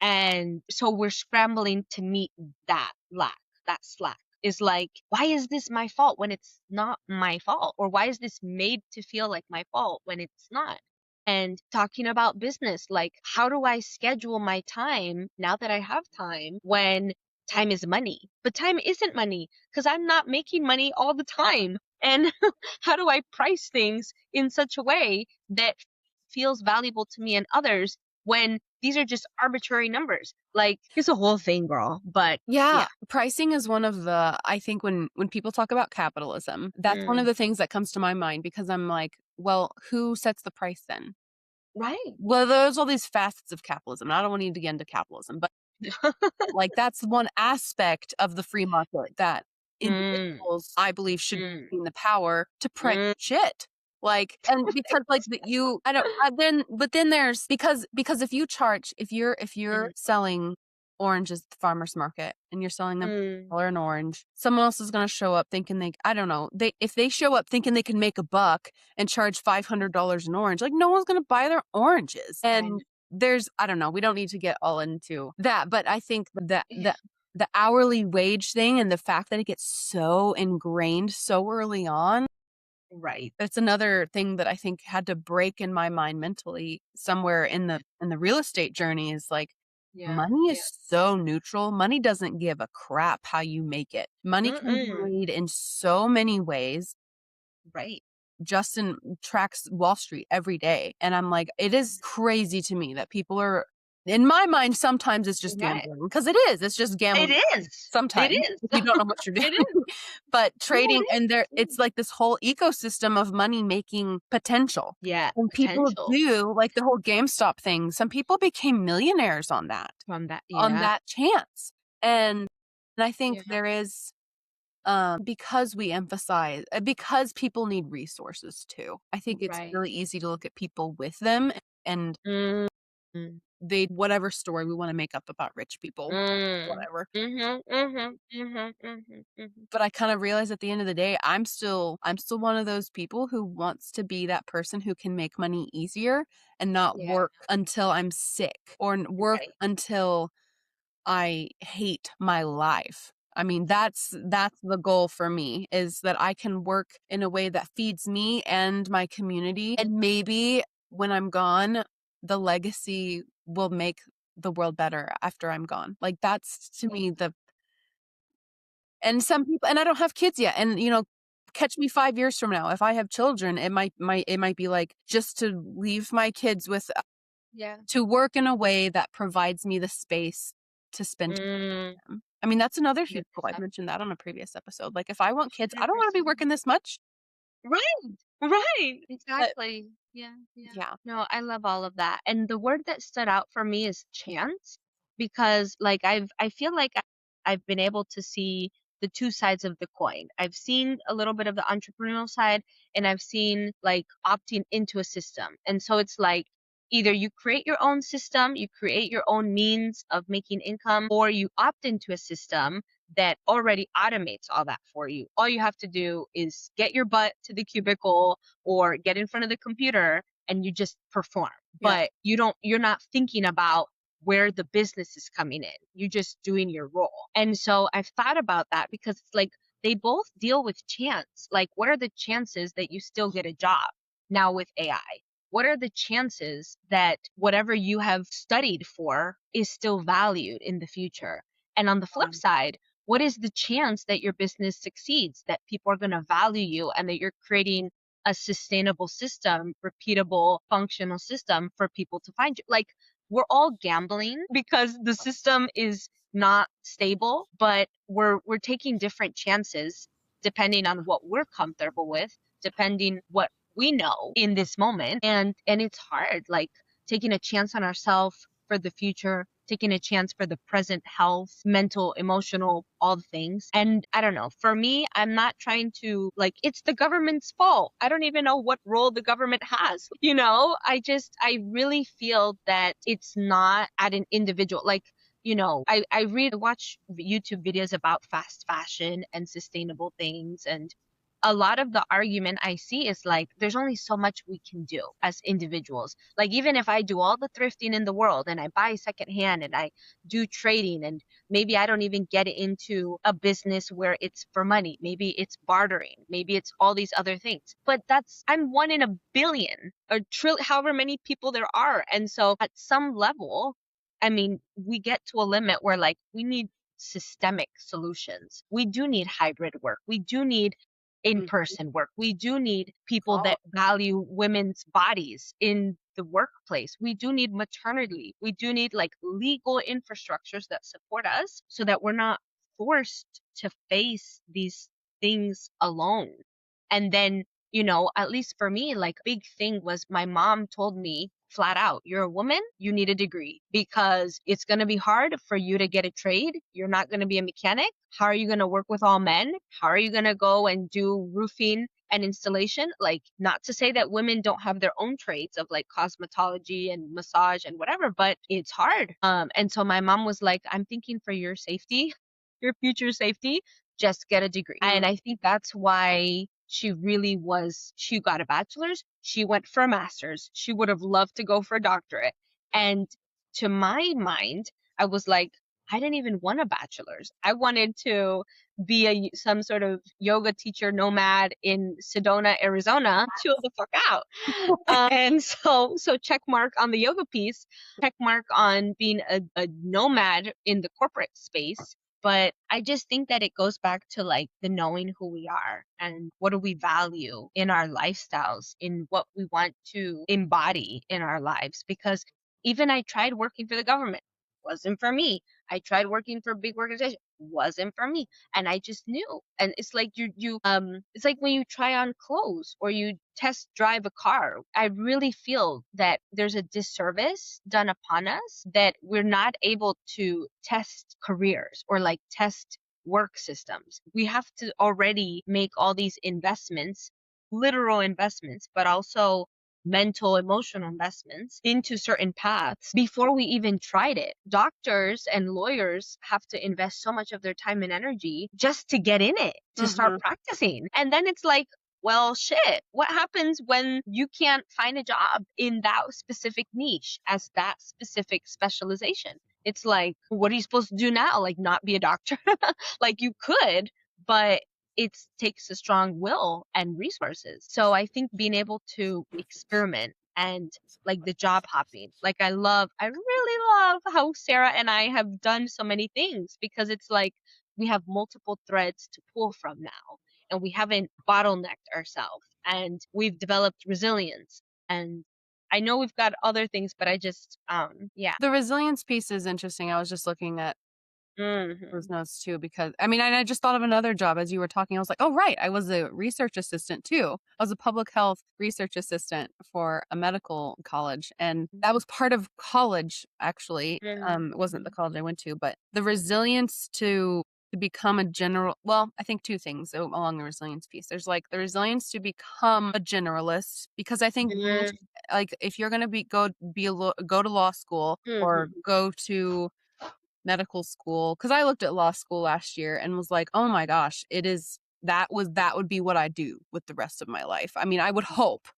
And so we're scrambling to meet that lack, that slack. Is like, why is this my fault when it's not my fault? Or why is this made to feel like my fault when it's not? And talking about business, like, how do I schedule my time now that I have time when time is money? But time isn't money because I'm not making money all the time. And how do I price things in such a way that feels valuable to me and others when these are just arbitrary numbers? Like, it's a whole thing, girl. But Yeah, pricing is one of the, I think when people talk about capitalism, that's one of Mm, the things that comes to my mind because I'm like, well, who sets the price then? right. Well, there's all these facets of capitalism. I don't want to need to get into capitalism, but like that's one aspect of the free market that Mm, individuals, I believe, should mm, be in the power to print mm. shit. Like, and because like that you, I don't, then, but then there's because if you charge, if you're Mhm. selling oranges at the farmer's market and you're selling them Mm, for an orange, someone else is going to show up thinking I don't know, if they show up thinking they can make a buck and charge $500 an orange, like no one's going to buy their oranges. and And there's, I don't know, we don't need to get all into that, but I think that yeah, the hourly wage thing and the fact that it gets so ingrained so early on, right. that's another thing that I think had to break in my mind mentally somewhere in the real estate journey is like Yeah, money yeah. is so neutral. Money doesn't give a crap how you make it. Money can be Mm-mm. made in so many ways. Right. Justin tracks Wall Street every day. And I'm like, it is crazy to me that people are, in my mind, sometimes it's just Right. gambling because it is. It's just It gambling is. It sometimes is. if you don't know what you're It doing. is. But No, trading it and there, is. it's like this whole ecosystem of money making potential. Yeah, And people potential do like the whole GameStop thing. Some people became millionaires from that. on Yeah. that chance. And I think Yeah. there is because we emphasize because people need resources too. I think it's Right. really easy to look at people with them and Mm, mm, they whatever story we want to make up about rich people, mm. whatever. Mhm. Mhm. Mhm. Mhm. Mhm. But I kind of realize at the end of the day, I'm still one of those people who wants to be that person who can make money easier and not Yeah. work until I'm sick or work Right. until I hate my life. I mean, that's the goal for me is that I can work in a way that feeds me and my community. And maybe when I'm gone, the legacy will make the world better after I'm gone. Like that's to Yeah. me the and some people and I don't have kids yet. And catch me 5 years from now. If I have children, it might be like just to leave my kids with Yeah. to work in a way that provides me the space to spend time Mm. with them. I mean, that's another huge goal. I've 100%. mentioned that on a previous episode. Like, if I want kids, I don't want to be 100%. working this much. Right. Right. But Exactly. Yeah. Yeah. yeah, No, I love all of that. And the word that stood out for me is chance because like I feel like I've been able to see the two sides of the coin. I've seen a little bit of the entrepreneurial side, and I've seen like opting into a system. And so it's like either you create your own system, you create your own means of making income, or you opt into a system that already automates all that for you. All you have to do is get your butt to the cubicle or get in front of the computer and you just perform. Yeah. But you're not thinking about where the business is coming in. You're just doing your role. And so I've thought about that because it's like they both deal with chance. Like, what are the chances that you still get a job now with AI? What are the chances that whatever you have studied for is still valued in the future? And on the flip side, what is the chance that your business succeeds, that people are going to value you, and that you're creating a sustainable system, repeatable, functional system for people to find you? Like, we're all gambling because the system is not stable, but we're taking different chances depending on what we're comfortable with, depending what we know in this moment. And it's hard, like taking a chance on ourselves for the future, taking a chance for the present health, mental, emotional, all the things. And I don't know, for me, I'm not trying to like, it's the government's fault. I don't even know what role the government has. I really feel that it's not at an individual, like, I watch YouTube videos about fast fashion and sustainable things, and a lot of the argument I see is like, there's only so much we can do as individuals. Like, even if I do all the thrifting in the world and I buy secondhand and I do trading, and maybe I don't even get into a business where it's for money. Maybe it's bartering. Maybe it's all these other things. But I'm one in a billion or trillion, however many people there are. And so at some level, I mean, we get to a limit where like we need systemic solutions. We do need hybrid work. We do need in-person work. We do need people that value women's bodies in the workplace. We do need maternity. We do need like legal infrastructures that support us so that we're not forced to face these things alone. And then, at least for me, like big thing was my mom told me flat out, you're a woman, you need a degree because it's going to be hard for you to get a trade. You're not going to be a mechanic. How are you going to work with all men? How are you going to go and do roofing and installation? Like, not to say that women don't have their own trades of like cosmetology and massage and whatever, but it's hard. And so my mom was like, I'm thinking for your safety, your future safety, just get a degree. And I think that's why she got a bachelor's. She went for a master's. She would have loved to go for a doctorate. And to my mind, I was like, I didn't even want a bachelor's. I wanted to be some sort of yoga teacher nomad in Sedona, Arizona. Chill the fuck out. And so check mark on the yoga piece, check mark on being a nomad in the corporate space. But I just think that it goes back to like the knowing who we are and what do we value in our lifestyles, in what we want to embody in our lives. Because even I tried working for the government, wasn't for me. I tried working for a big organization, wasn't for me. And I just knew. And it's like it's like when you try on clothes or you test drive a car. I really feel that there's a disservice done upon us that we're not able to test careers or like test work systems. We have to already make all these investments, literal investments, but also mental, emotional investments into certain paths before we even tried it. Doctors and lawyers have to invest so much of their time and energy just to get in it, to start practicing. And then it's like, well, shit, what happens when you can't find a job in that specific niche as that specific specialization? It's like, what are you supposed to do now? Like, not be a doctor? Like, you could, but it takes a strong will and resources. So I think being able to experiment and like the job hopping, like I really love how Sarah and I have done so many things because it's like we have multiple threads to pull from now and we haven't bottlenecked ourselves and we've developed resilience. And I know we've got other things, but I just, yeah. The resilience piece is interesting. I was just looking at those notes too, because I mean, I just thought of another job as you were talking. I was like, oh, right. I was a research assistant too. I was a public health research assistant for a medical college. And that was part of college, actually. It wasn't the college I went to, but the resilience to to become a general, well, I think two things along the resilience piece. There's like the resilience to become a generalist, because I think Mm, like if you're going to go to law school or mhm. go to medical school, because I looked at law school last year and was like, oh my gosh, that would be what I do with the rest of my life. I mean, I would hope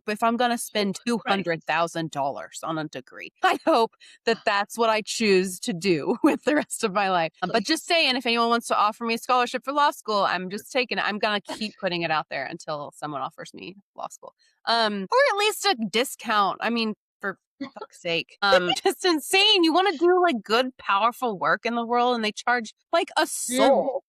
if I'm going to spend Right. $200,000 on a degree, I hope that that's what I choose to do with the rest of my life. But just saying, if anyone wants to offer me a scholarship for law school, I'm just taking it. I'm going to keep putting it out there until someone offers me law school. Or at least a discount. I mean, for fuck's sake. Just insane. You want to do like good, powerful work in the world, and they charge like a Mm, soul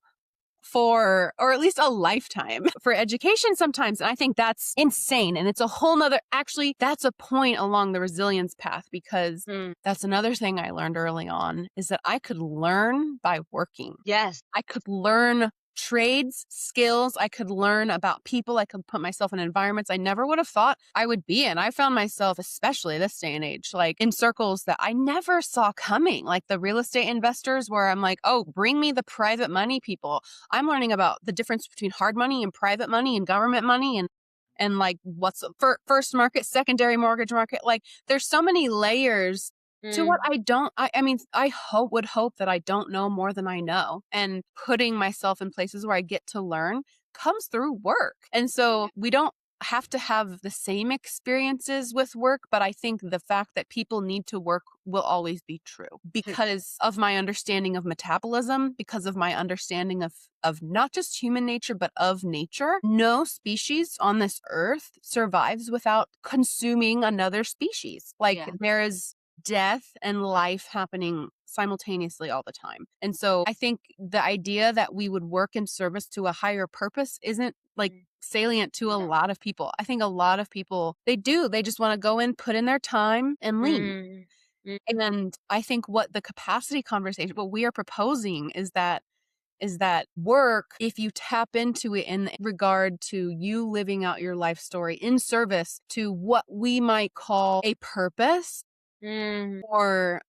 for, or at least a lifetime for education sometimes. And I think that's insane. And it's a whole nother, actually, that's a point along the resilience path, because mm. that's another thing I learned early on, is that I could learn by working. Yes. I could learn trades, skills. I could learn about people. I could put myself in environments I never would have thought I would be in. I found myself, especially this day and age, like in circles that I never saw coming, like the real estate investors, where I'm like, oh, bring me the private money people. I'm learning about the difference between hard money and private money and government money, and like what's first market, secondary mortgage market. Like there's so many layers to what Mm, I don't, I mean, I would hope that I don't know more than I know, and putting myself in places where I get to learn comes through work. And so we don't have to have the same experiences with work, but I think the fact that people need to work will always be true, because of my understanding of metabolism, because of my understanding of not just human nature, but of nature. No species on this earth survives without consuming another species. Like yeah. there is death and life happening simultaneously all the time. And so I think the idea that we would work in service to a higher purpose isn't like Mm, salient to a no. lot of people. I think a lot of people, they just want to go in, put in their time and leave. Mm, mm, And I think what the capacity conversation, what we are proposing is that work, if you tap into it in regard to you living out your life story in service to what we might call a purpose, mm, or,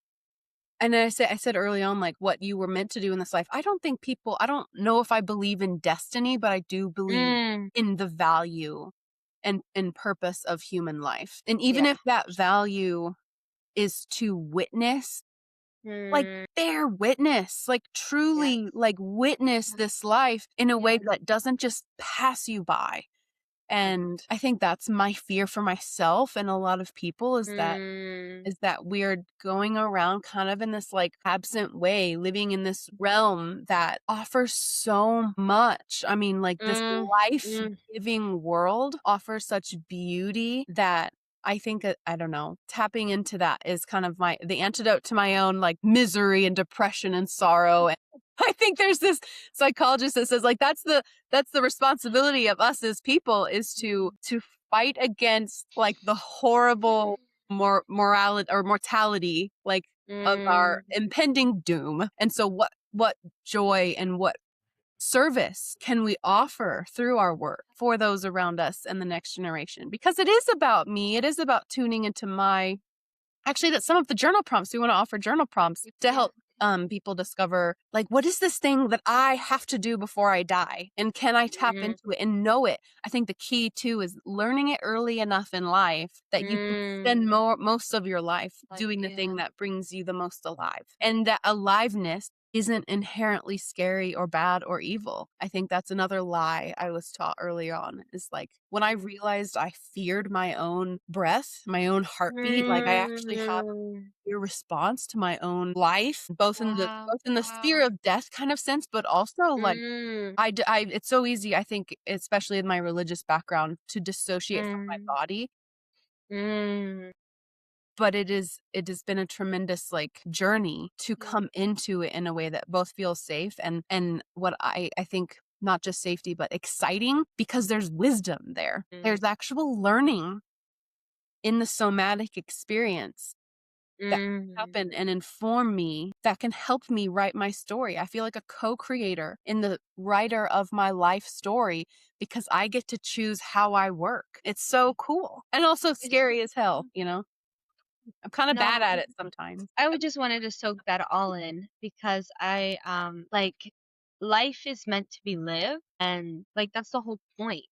and I said early on, like what you were meant to do in this life. I don't know if I believe in destiny, but I do believe mm. in the value and purpose of human life. And even Yeah. if that value is to witness, like Mm, bear witness, like yeah. truly like witness this life in a way Yeah. that doesn't just pass you by. Yeah. And I think that's my fear for myself and a lot of people, is that Mm, we're going around kind of in this like absent way, living in this realm that offers so much. I mean, like this mm, life mm. giving world offers such beauty that I think that, I don't know, tapping into that is kind of the antidote to my own like misery and depression and sorrow. And I think there's this psychologist that says like that's the responsibility of us as people, is to fight against like the horrible morality or mortality, like of our Mm, impending doom. And so what joy and what service can we offer through our work for those around us and the next generation? Because it is about me, it is about tuning into my, actually, that's some of the journal prompts. We want to offer journal prompts to help people discover, like, what is this thing that I have to do before I die? And can I tap mm, into it and know it? I think the key too is learning it early enough in life that you can spend mm. most of your life Like, doing the yeah. thing that brings you the most alive. And that aliveness isn't inherently scary or bad or evil. I think that's another lie I was taught early on, is like when I realized I feared my own breath, my own heartbeat, like I actually have Mm. your response to my own life, Wow. both in the sphere Wow. of death kind of sense, but also like Mm, it's so easy, I think, especially in my religious background, to dissociate from my mm, body. mm, But it has been a tremendous like journey to mm, come into it in a way that both feels safe and what I think, not just safety, but exciting, because there's wisdom there. mm, There's actual learning in the somatic experience that can mm. happen and inform me, that can help me write my story. I feel like a co-creator in the writer of my life story, because I get to choose how I work. It's so cool. And also It's scary as hell, you know? I'm kind of bad no. at it sometimes. I would just wanted to soak that all in because I like life is meant to be lived, and like that's the whole point.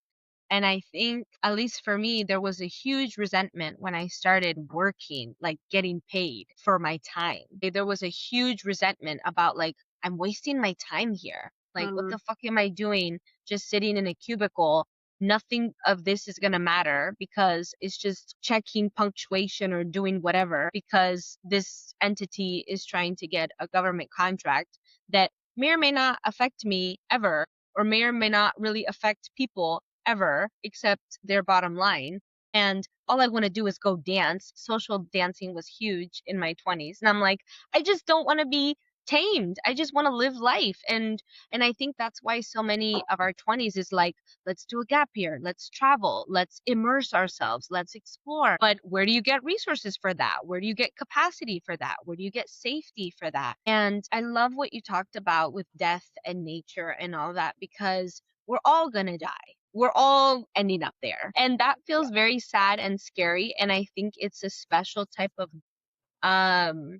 And I think, at least for me, there was a huge resentment when I started working, like getting paid for my time. There was a huge resentment about like, I'm wasting my time here. Like, what the fuck am I doing just sitting in a cubicle? Nothing of this is going to matter because it's just checking punctuation or doing whatever because this entity is trying to get a government contract that may or may not affect me ever, or may or may not really affect people ever except their bottom line. And all I want to do is go dance. Social dancing was huge in my 20s. And I'm like, I just don't want to be tamed. I just want to live life. And I think that's why so many of our 20s is like, let's do a gap year, let's travel, let's immerse ourselves, let's explore. But where do you get resources for that? Where do you get capacity for that? Where do you get safety for that? And I love what you talked about with death and nature and all that, because we're all gonna die. We're all ending up there. And that feels very sad and scary. And I think it's a special type of um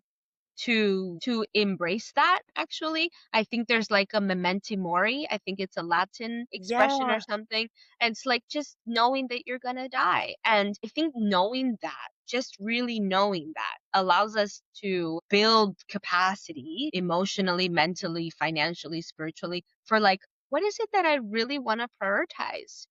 to embrace that. Actually, I think there's like a memento mori. I think it's a Latin expression Yeah. or something, and it's like just knowing that you're gonna die. And I think knowing that, just really knowing that, allows us to build capacity emotionally, mentally, financially, spiritually, for like, what is it that I really want to prioritize?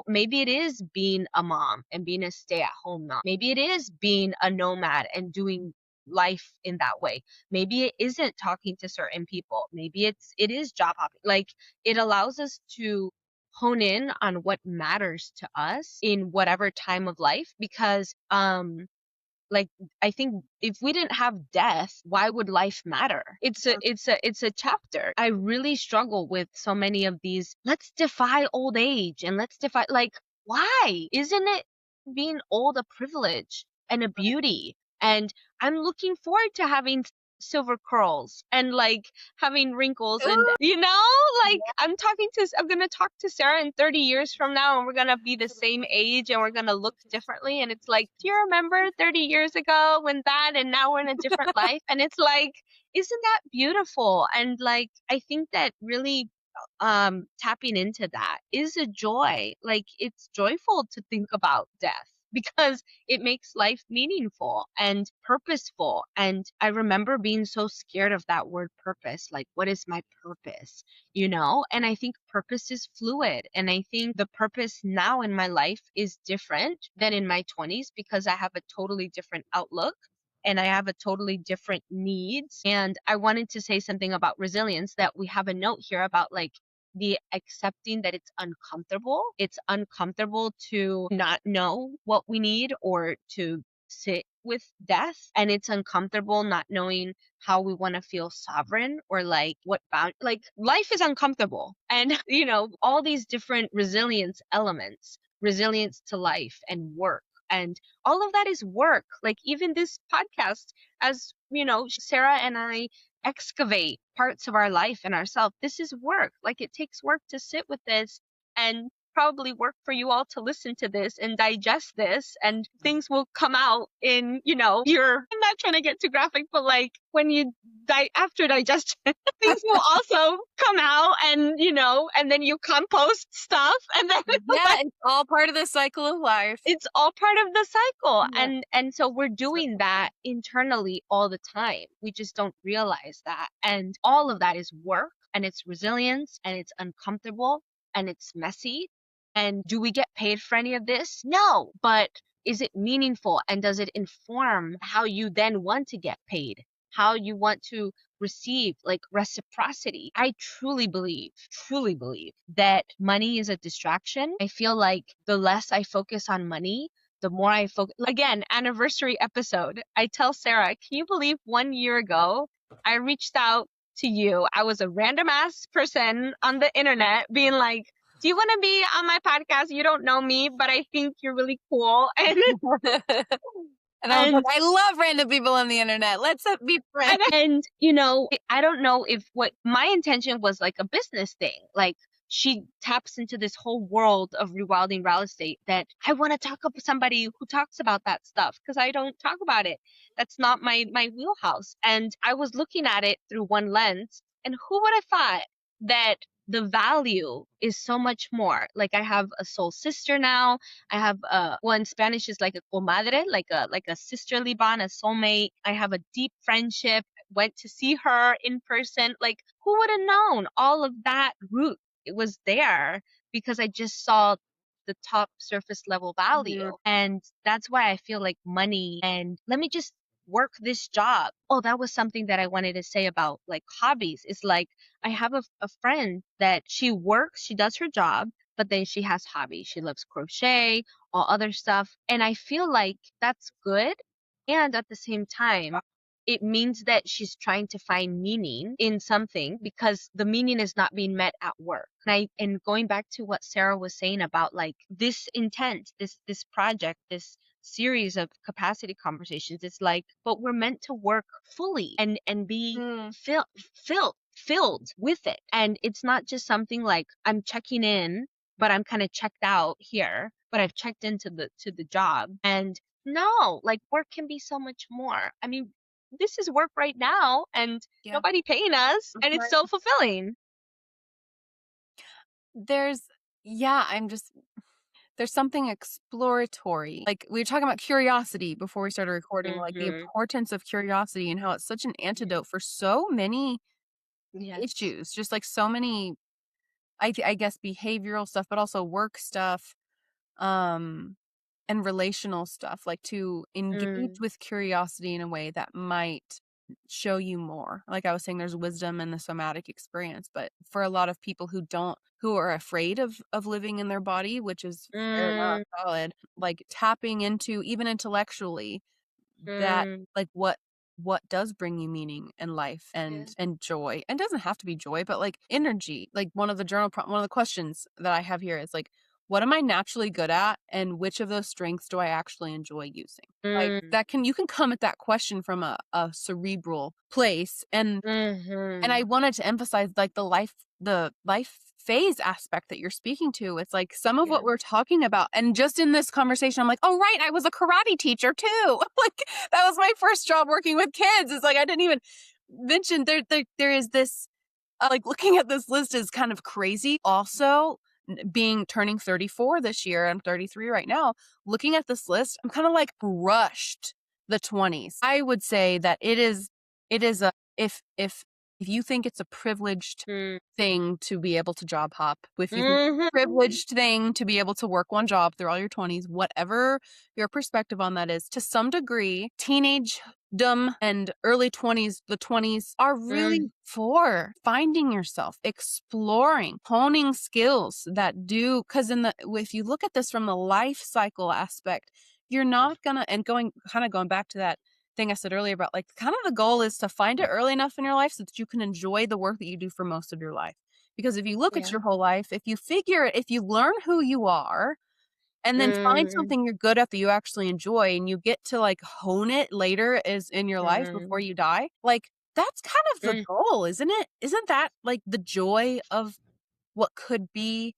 Maybe it is being a mom and being a stay-at-home mom. Maybe it is being a nomad and doing life in that way. Maybe it isn't talking to certain people. Maybe it is job hopping. Like, it allows us to hone in on what matters to us in whatever time of life, because like, I think if we didn't have death, why would life matter? It's a chapter. I really struggle with so many of these, let's defy old age and let's defy, like, why? Isn't it being old a privilege and a beauty? And I'm looking forward to having silver curls and like having wrinkles, and Ooh. like, I'm gonna talk to Sarah in 30 years from now, and we're gonna be the same age and we're gonna look differently, and it's like, do you remember 30 years ago when that, and now we're in a different life? And it's like, isn't that beautiful? And like, I think that really tapping into that is a joy. Like, it's joyful to think about death because it makes life meaningful and purposeful. And I remember being so scared of that word purpose. Like, what is my purpose? And I think purpose is fluid. And I think the purpose now in my life is different than in my 20s because I have a totally different outlook and I have a totally different needs. And I wanted to say something about resilience, that we have a note here about like the accepting that it's uncomfortable. It's uncomfortable to not know what we need or to sit with death. And it's uncomfortable not knowing how we want to feel sovereign, or like what bound, like, life is uncomfortable. And, all these different resilience elements, resilience to life and work. And all of that is work. Like, even this podcast, as Sarah and I excavate parts of our life and ourselves, this is work. Like, it takes work to sit with this, and probably work for you all to listen to this and digest this, and things will come out in I'm not trying to get too graphic, but like, when you after digestion, things will also come out, and and then you compost stuff, and then Yeah, it's all part of the cycle of life. it's all part of the cycle. Yeah. And so we're doing that internally all the time. We just don't realize that. And all of that is work, and it's resilience, and it's uncomfortable, and it's messy. And do we get paid for any of this? No. But is it meaningful, and does it inform how you then want to get paid? How you want to receive, like, reciprocity? I truly believe that money is a distraction. I feel like the less I focus on money, the more I focus. Again, anniversary episode. I tell Sarah, can you believe 1 year ago I reached out to you? I was a random ass person on the internet being like, do you want to be on my podcast? You don't know me, but I think you're really cool. And And I was like, I love random people on the internet. Let's be friends. And, I don't know if what my intention was, like a business thing. Like, she taps into this whole world of rewilding real estate that I want to talk with somebody who talks about that stuff, because I don't talk about it. That's not my wheelhouse. And I was looking at it through one lens. And who would have thought that the value is so much more. Like I have a soul sister now. I have well, in Spanish is like a comadre, like a sisterly bond, a soulmate. I have a deep friendship. Went to see her in person. Like who would have known all of that root? It was there because I just saw the top surface level value. And that's why I feel like money and let me just work this job. Oh, that was something that I wanted to say about like hobbies. Is like I have a friend that she works, she does her job, but then she has hobbies. She loves crochet, all other stuff. And I feel like that's good. And at the same time, it means that she's trying to find meaning in something because the meaning is not being met at work. And going back to what Sarah was saying about like this intent, this project, this series of capacity conversations, it's like, but we're meant to work fully and be filled with it. And it's not just something like I'm checking in, but I'm kind of checked out here, but I've checked into the job. And no, like work can be so much more. I mean, this is work right now and Yeah. nobody paying us and it's Right. so fulfilling. There's something exploratory. Like we were talking about curiosity before we started recording, like the importance of curiosity and how it's such an antidote for so many Yes. issues, just like so many, I guess, behavioral stuff, but also work stuff, and relational stuff, like to engage with curiosity in a way that might show you more. Like I was saying, there's wisdom in the somatic experience, but for a lot of people who are afraid of living in their body, which is fair enough, valid, like tapping into even intellectually that like what does bring you meaning in life and joy, and doesn't have to be joy, but like energy. Like one of the questions that I have here is like, what am I naturally good at, and which of those strengths do I actually enjoy using? Like you can come at that question from a cerebral place, and I wanted to emphasize like the life phase aspect that you're speaking to. It's like some of what we're talking about, and just in this conversation, I'm like, oh right, I was a karate teacher too. Like that was my first job working with kids. It's like I didn't even mention there is this like looking at this list is kind of crazy. Also, turning 34 this year, I'm 33 right now. Looking at this list, I'm kind of like rushed the 20s. I would say that it is a if you think it's a privileged thing to be able to job hop, if you think it's a privileged thing to be able to work one job through all your 20s, whatever your perspective on that is, to some degree, teenagedom and early 20s, the 20s are really for finding yourself, exploring, honing skills that do, because if you look at this from the life cycle aspect, you're not gonna, and going back to that thing I said earlier about like kind of the goal is to find it early enough in your life so that you can enjoy the work that you do for most of your life. Because if you look at your whole life, if you learn who you are and then find something you're good at that you actually enjoy, and you get to like hone it later is in your life before you die, like that's kind of the goal, isn't it? Isn't that like the joy of what could be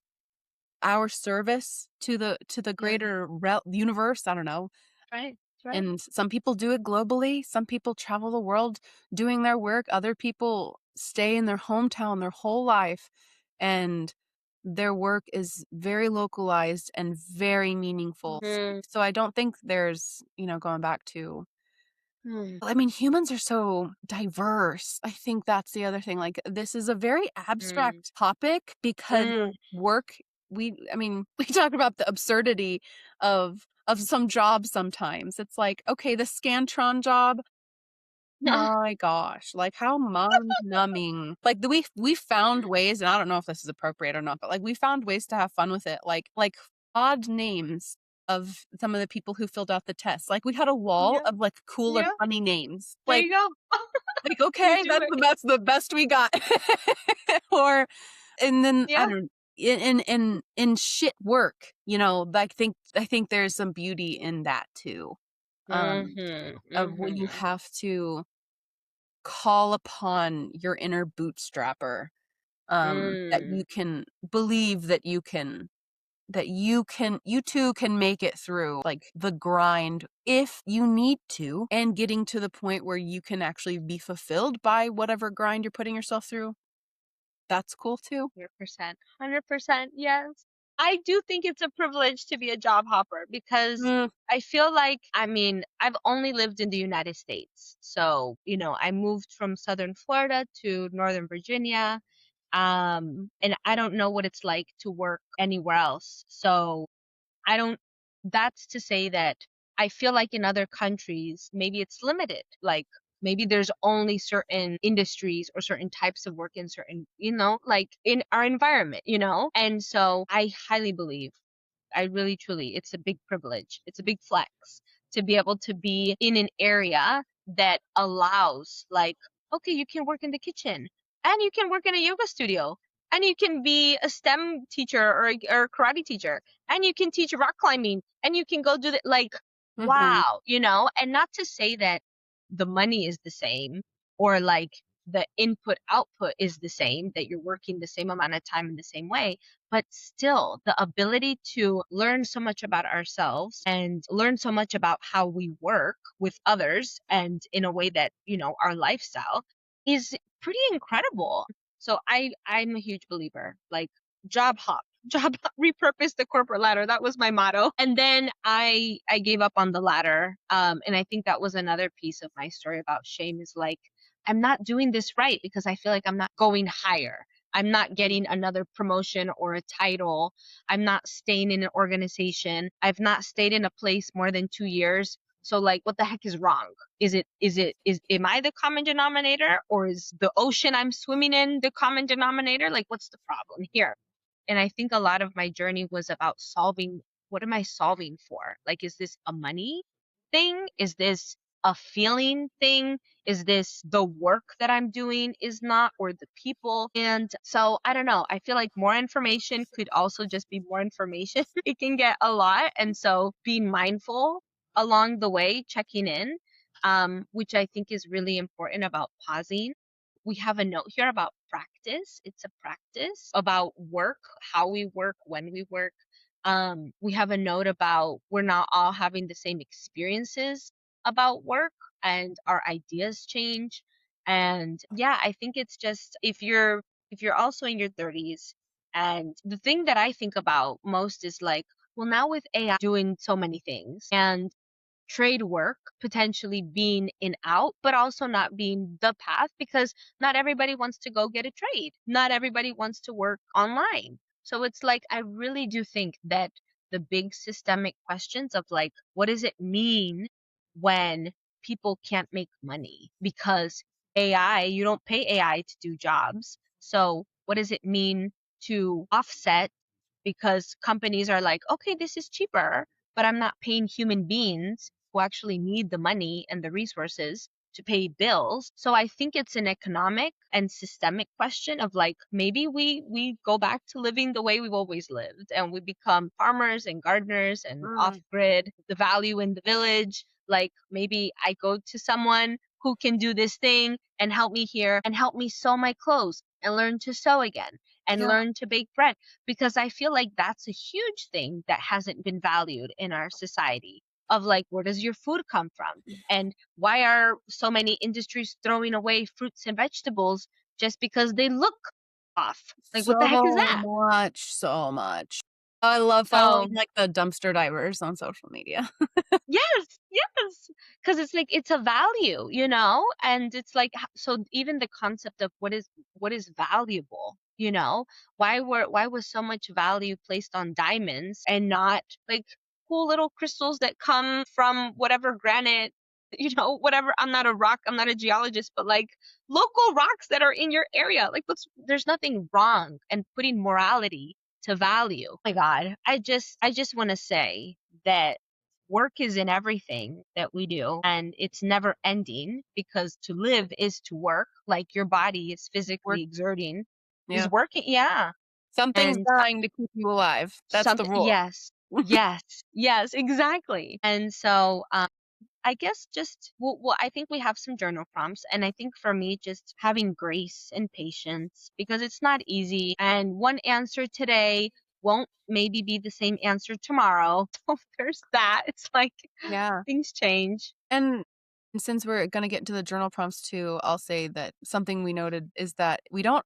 our service to the greater universe? I don't know. Right. And some people do it globally. Some people travel the world doing their work. Other people stay in their hometown their whole life, and their work is very localized and very meaningful. So I don't think there's, going back to, I mean, humans are so diverse. I think that's the other thing. Like, this is a very abstract topic because work, I mean, we talk about the absurdity of some jobs sometimes. It's like, okay, the Scantron job, my gosh, like how mind-numbing. Like we found ways, and I don't know if this is appropriate or not, but like we found ways to have fun with it. Like odd names of some of the people who filled out the test. Like we had a wall of like cool or funny names. There Like, you go. like okay, that's the best we got. Or and then I don't in shit work, I think there's some beauty in that too. Of when you have to call upon your inner bootstrapper, that you can believe that you too can make it through like the grind if you need to, and getting to the point where you can actually be fulfilled by whatever grind you're putting yourself through. that's cool too. 100%. 100%. Yes. I do think it's a privilege to be a job hopper because Mm, I feel like, I mean, I've only lived in the United States. So, I moved from Southern Florida to Northern Virginia. And I don't know what it's like to work anywhere else. So I don't, that's to say that I feel like in other countries, maybe it's limited. Like maybe there's only certain industries or certain types of work in certain, like in our environment. And so I highly believe, I really truly, it's a big privilege. It's a big flex to be able to be in an area that allows, like, okay, you can work in the kitchen and you can work in a yoga studio and you can be a STEM teacher or a karate teacher and you can teach rock climbing and you can go do that. Like, hmm wow. And not to say that the money is the same or like the input output is the same, that you're working the same amount of time in the same way, but still the ability to learn so much about ourselves and learn so much about how we work with others and in a way that, our lifestyle is pretty incredible. So I'm a huge believer, like job hop, job hop, repurpose the corporate ladder. That was my motto. And then I gave up on the ladder. And I think that was another piece of my story about shame is like, I'm not doing this right because I feel like I'm not going higher. I'm not getting another promotion or a title. I'm not staying in an organization. I've not stayed in a place more than 2 years. So like, what the heck is wrong? Am I the common denominator or is the ocean I'm swimming in the common denominator? Like, what's the problem here? And I think a lot of my journey was about solving, what am I solving for? Like, is this a money thing? Is this a feeling thing? Is this the work that I'm doing is not, or the people? And so I don't know. I feel like more information could also just be more information. It can get a lot. And so being mindful along the way, checking in, which I think is really important about pausing. We have a note here about practice. It's a practice about work, how we work, when we work. We have a note about we're not all having the same experiences about work and our ideas change. And yeah, I think it's just if you're also in your 30s, and the thing that I think about most is like, well, now with AI doing so many things and trade work potentially being in out, but also not being the path because not everybody wants to go get a trade. Not everybody wants to work online. So it's like, I really do think that the big systemic questions of like, what does it mean when people can't make money? Because AI, you don't pay AI to do jobs. So what does it mean to offset? Because companies are like, okay, this is cheaper, but I'm not paying human beings who actually need the money and the resources to pay bills. So I think it's an economic and systemic question of like, maybe we go back to living the way we've always lived and we become farmers and gardeners and off mm, grid, the value in the village. Like maybe I go to someone who can do this thing and help me here and help me sew my clothes and learn to sew again and yeah. learn to bake bread, because I feel like that's a huge thing that hasn't been valued in our society of like, where does your food come from? And why are so many industries throwing away fruits and vegetables just because they look off? Like, what the heck is So that? much, so much. I love following So like the dumpster divers on social media. yes, yes, because it's like it's a value, and it's like so even the concept of what is valuable, why was so much value placed on diamonds and not like cool little crystals that come from whatever granite, whatever. I'm not a geologist, but like local rocks that are in your area. Like there's nothing wrong and putting morality to value. Oh my God, I just want to say that work is in everything that we do and it's never ending because to live is to work, like your body is Work, physically exerting, is yeah. working. Yeah. Something's And dying to keep you alive. That's the something, rule. yes, yes, yes, exactly. And so I guess just well, I think we have some journal prompts, and I think for me, just having grace and patience because it's not easy, and one answer today won't maybe be the same answer tomorrow. So there's that. It's like Yeah. things change. And And since we're going to get into the journal prompts too, I'll say that something we noted is that you don't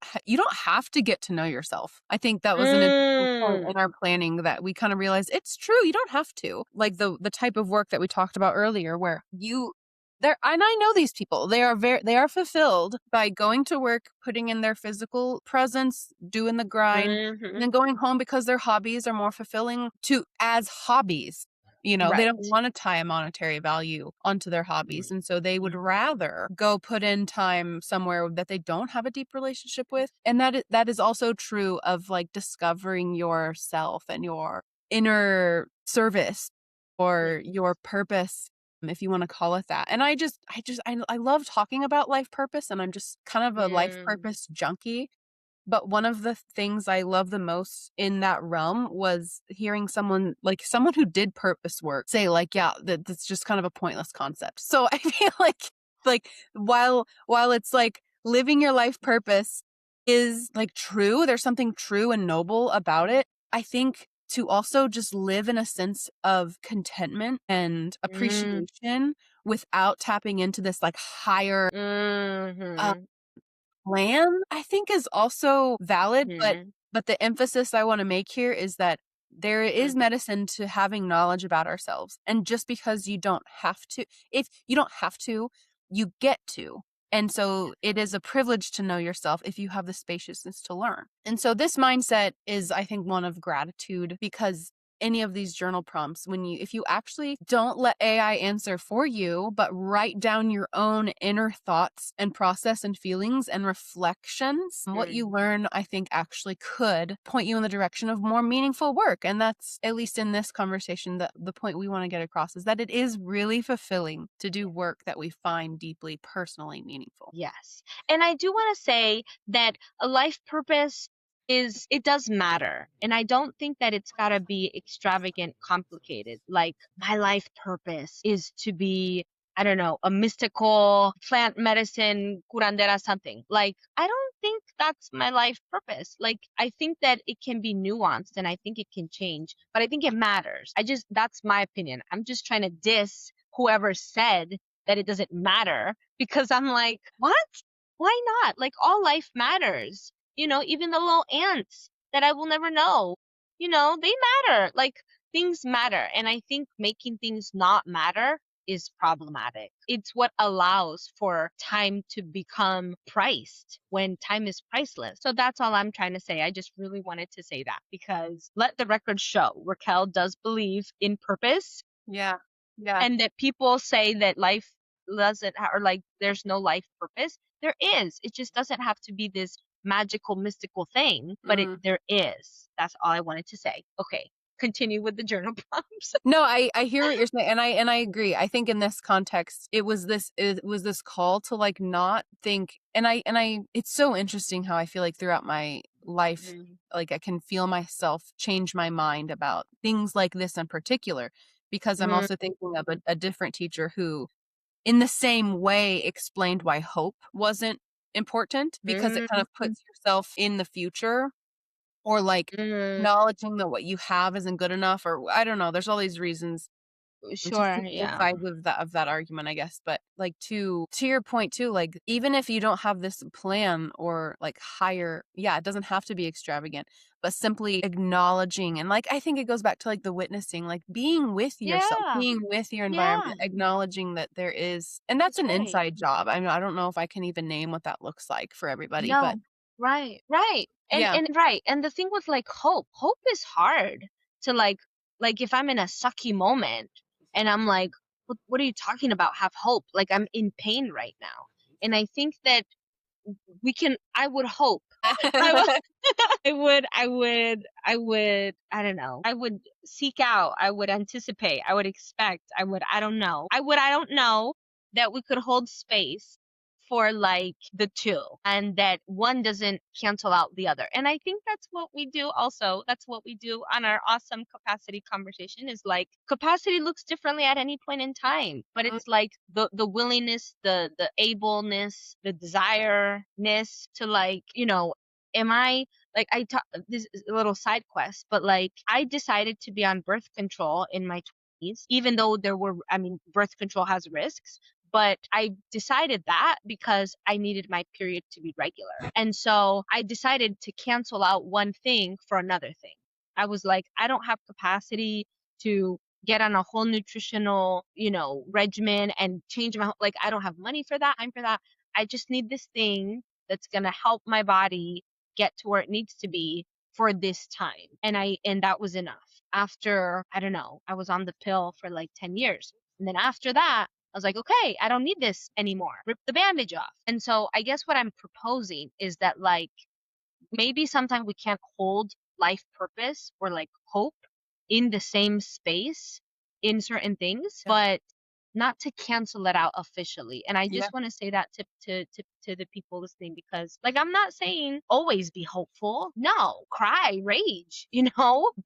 have to get to know yourself. I think that was an interesting point Mm. in our planning that we kind of realized it's true. You don't have to. Like the type of work that we talked about earlier, where you there, and I know these people. They are fulfilled by going to work, putting in their physical presence, doing the grind, and Mhm. then going home because their hobbies are more fulfilling to as hobbies. They don't Right. want to tie a monetary value onto their hobbies. And so they would rather go put in time somewhere that they don't have a deep relationship with. And that is also true of like discovering yourself and your inner service or your purpose, if you want to call it that. And I love talking about life purpose, and I'm just kind of a life Mm. purpose junkie. But one of the things I love the most in that realm was hearing someone who did purpose work say like, yeah, that's just kind of a pointless concept. So I feel like while it's like living your life purpose is like true, there's something true and noble about it. I think to also just live in a sense of contentment and Mm. appreciation without tapping into this like higher Mhm. plan, I think is also valid, Mhm. but the emphasis I wanna make here is that there is Mhm. medicine to having knowledge about ourselves, and just because you don't have to if you don't have to, you get to, and so it is a privilege to know yourself if you have the spaciousness to learn. And so this mindset is, I think, one of gratitude, because any of these journal prompts, if you actually don't let AI answer for you, but write down your own inner thoughts and process and feelings and reflections, what you Mm. learn, I think, actually could point you in the direction of more meaningful work. And that's, at least in this conversation, the point we want to get across is that it is really fulfilling to do work that we find deeply personally meaningful. Yes. And I do want to say that a life purpose it does matter. And I don't think that it's got to be extravagant, complicated. Like my life purpose is to be, I don't know, a mystical plant medicine curandera something. Like I don't think that's my life purpose. Like I think that it can be nuanced and I think it can change, but I think it matters. That's my opinion. I'm just trying to diss whoever said that it doesn't matter because I'm like, what? Why not? Like all life matters. Even the little ants that I will never know, they matter. Like things matter. And I think making things not matter is problematic. It's what allows for time to become priced when time is priceless. So that's all I'm trying to say. I just really wanted to say that because let the record show Raquel does believe in purpose, Yeah. Yeah. and that people say that life doesn't or like there's no life purpose. There is. It just doesn't have to be this magical mystical thing, but there is. That's all I wanted to say. Okay, continue with the journal prompts. No, I hear what you're saying, and I agree. I think in this context, it was this call to like not think, and I it's so interesting how I feel like throughout my life, Mhm. like I can feel myself change my mind about things like this in particular, because I'm Mm, also thinking of a different teacher who, in the same way, explained why hope wasn't important because it kind mm, of puts yourself in the future, or like mm. acknowledging that what you have isn't good enough, or I don't know, there's all these reasons to Sure, see both yeah. sides of that argument, I guess. But like to your point too, like even if you don't have this plan or like higher, yeah, it doesn't have to be extravagant, but simply acknowledging, and like I think it goes back to like the witnessing, like being with yourself, Yeah, being with your yeah. environment, acknowledging that there is, and that's That's an right. inside job. I mean, I don't know if I can even name what that looks like for everybody, but No, right, right. And yeah. and right. And the thing with like hope is hard to like if I'm in a sucky moment and I'm like, what are you talking about? Have hope. Like I'm in pain right now. And I think that I would hope. I would I don't know. I would seek out, I would anticipate, I would expect, I don't know. I don't know that we could hold space for like the two and that one doesn't cancel out the other. And I think that's what we do also. That's what we do on our awesome capacity conversation is like capacity looks differently at any point in time, but it's like the willingness, the ableness, the desireness to like, am I like this is a little side quest, but like I decided to be on birth control in my 20s, even though birth control has risks, But I decided that because I needed my period to be regular. And so I decided to cancel out one thing for another thing. I was like, I don't have capacity to get on a whole nutritional, regimen and change like I don't have money for that. I'm for that. I just need this thing that's going to help my body get to where it needs to be for this time. And that was enough. After, I don't know, I was on the pill for like 10 years. And then after that, I was like, okay, I don't need this anymore. Rip the bandage off. And so I guess what I'm proposing is that like maybe sometimes we can't hold life purpose or like hope in the same space in certain things, but not to cancel it out officially. And I Yeah. just want to say that to the people listening, because like I'm not saying always be hopeful. No, cry, rage,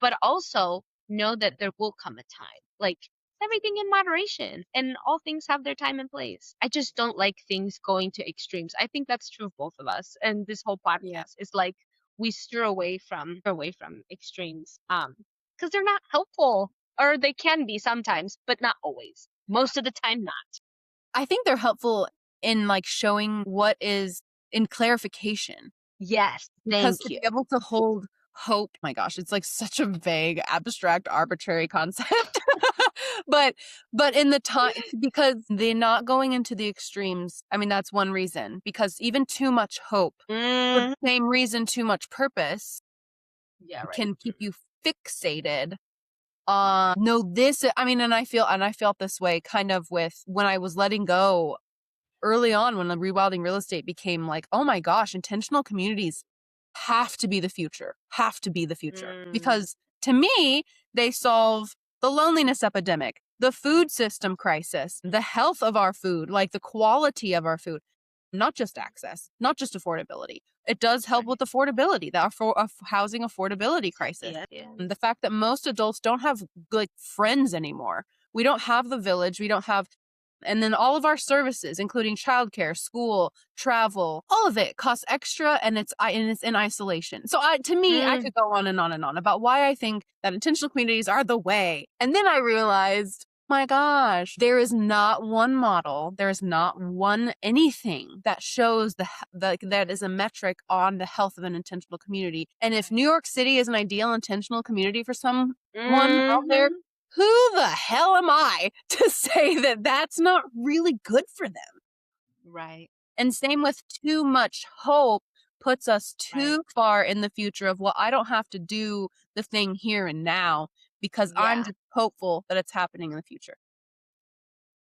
but also know that there will come a time. Like everything in moderation, and all things have their time and place. I just don't like things going to extremes. I think that's true of both of us. And this whole podcast is like we steer away from extremes because they're not helpful, or they can be sometimes, but not always. Most of the time, not. I think they're helpful in like showing what is in clarification. Yes, Because thank to you. be able to hold hope, my gosh, it's like such a vague, abstract, arbitrary concept. but in the time, because they're not going into the extremes. I mean, that's one reason. Because even too much hope, for the same reason, too much purpose, can keep you fixated on this. I mean, and I felt this way kind of with when I was letting go early on, when the rewilding real estate became like, oh my gosh, intentional communities have to be the future, because to me, they solve the loneliness epidemic, the food system crisis, the health of our food, like the quality of our food, not just access, not just affordability. It does help with affordability, the housing affordability crisis. Yeah. And the fact that most adults don't have good friends anymore. We don't have the village. We don't have, and then all of our services, including childcare, school, travel, all of it costs extra, and it's in isolation. So to me, I could go on and on and on about why I think that intentional communities are the way. And then I realized, my gosh, there is not one model, there is not one anything that shows that is a metric on the health of an intentional community. And if New York City is an ideal intentional community for someone out there, who the hell am I to say that that's not really good for them? Right. And same with too much hope puts us too far in the future of, well, I don't have to do the thing here and now because I'm just hopeful that it's happening in the future.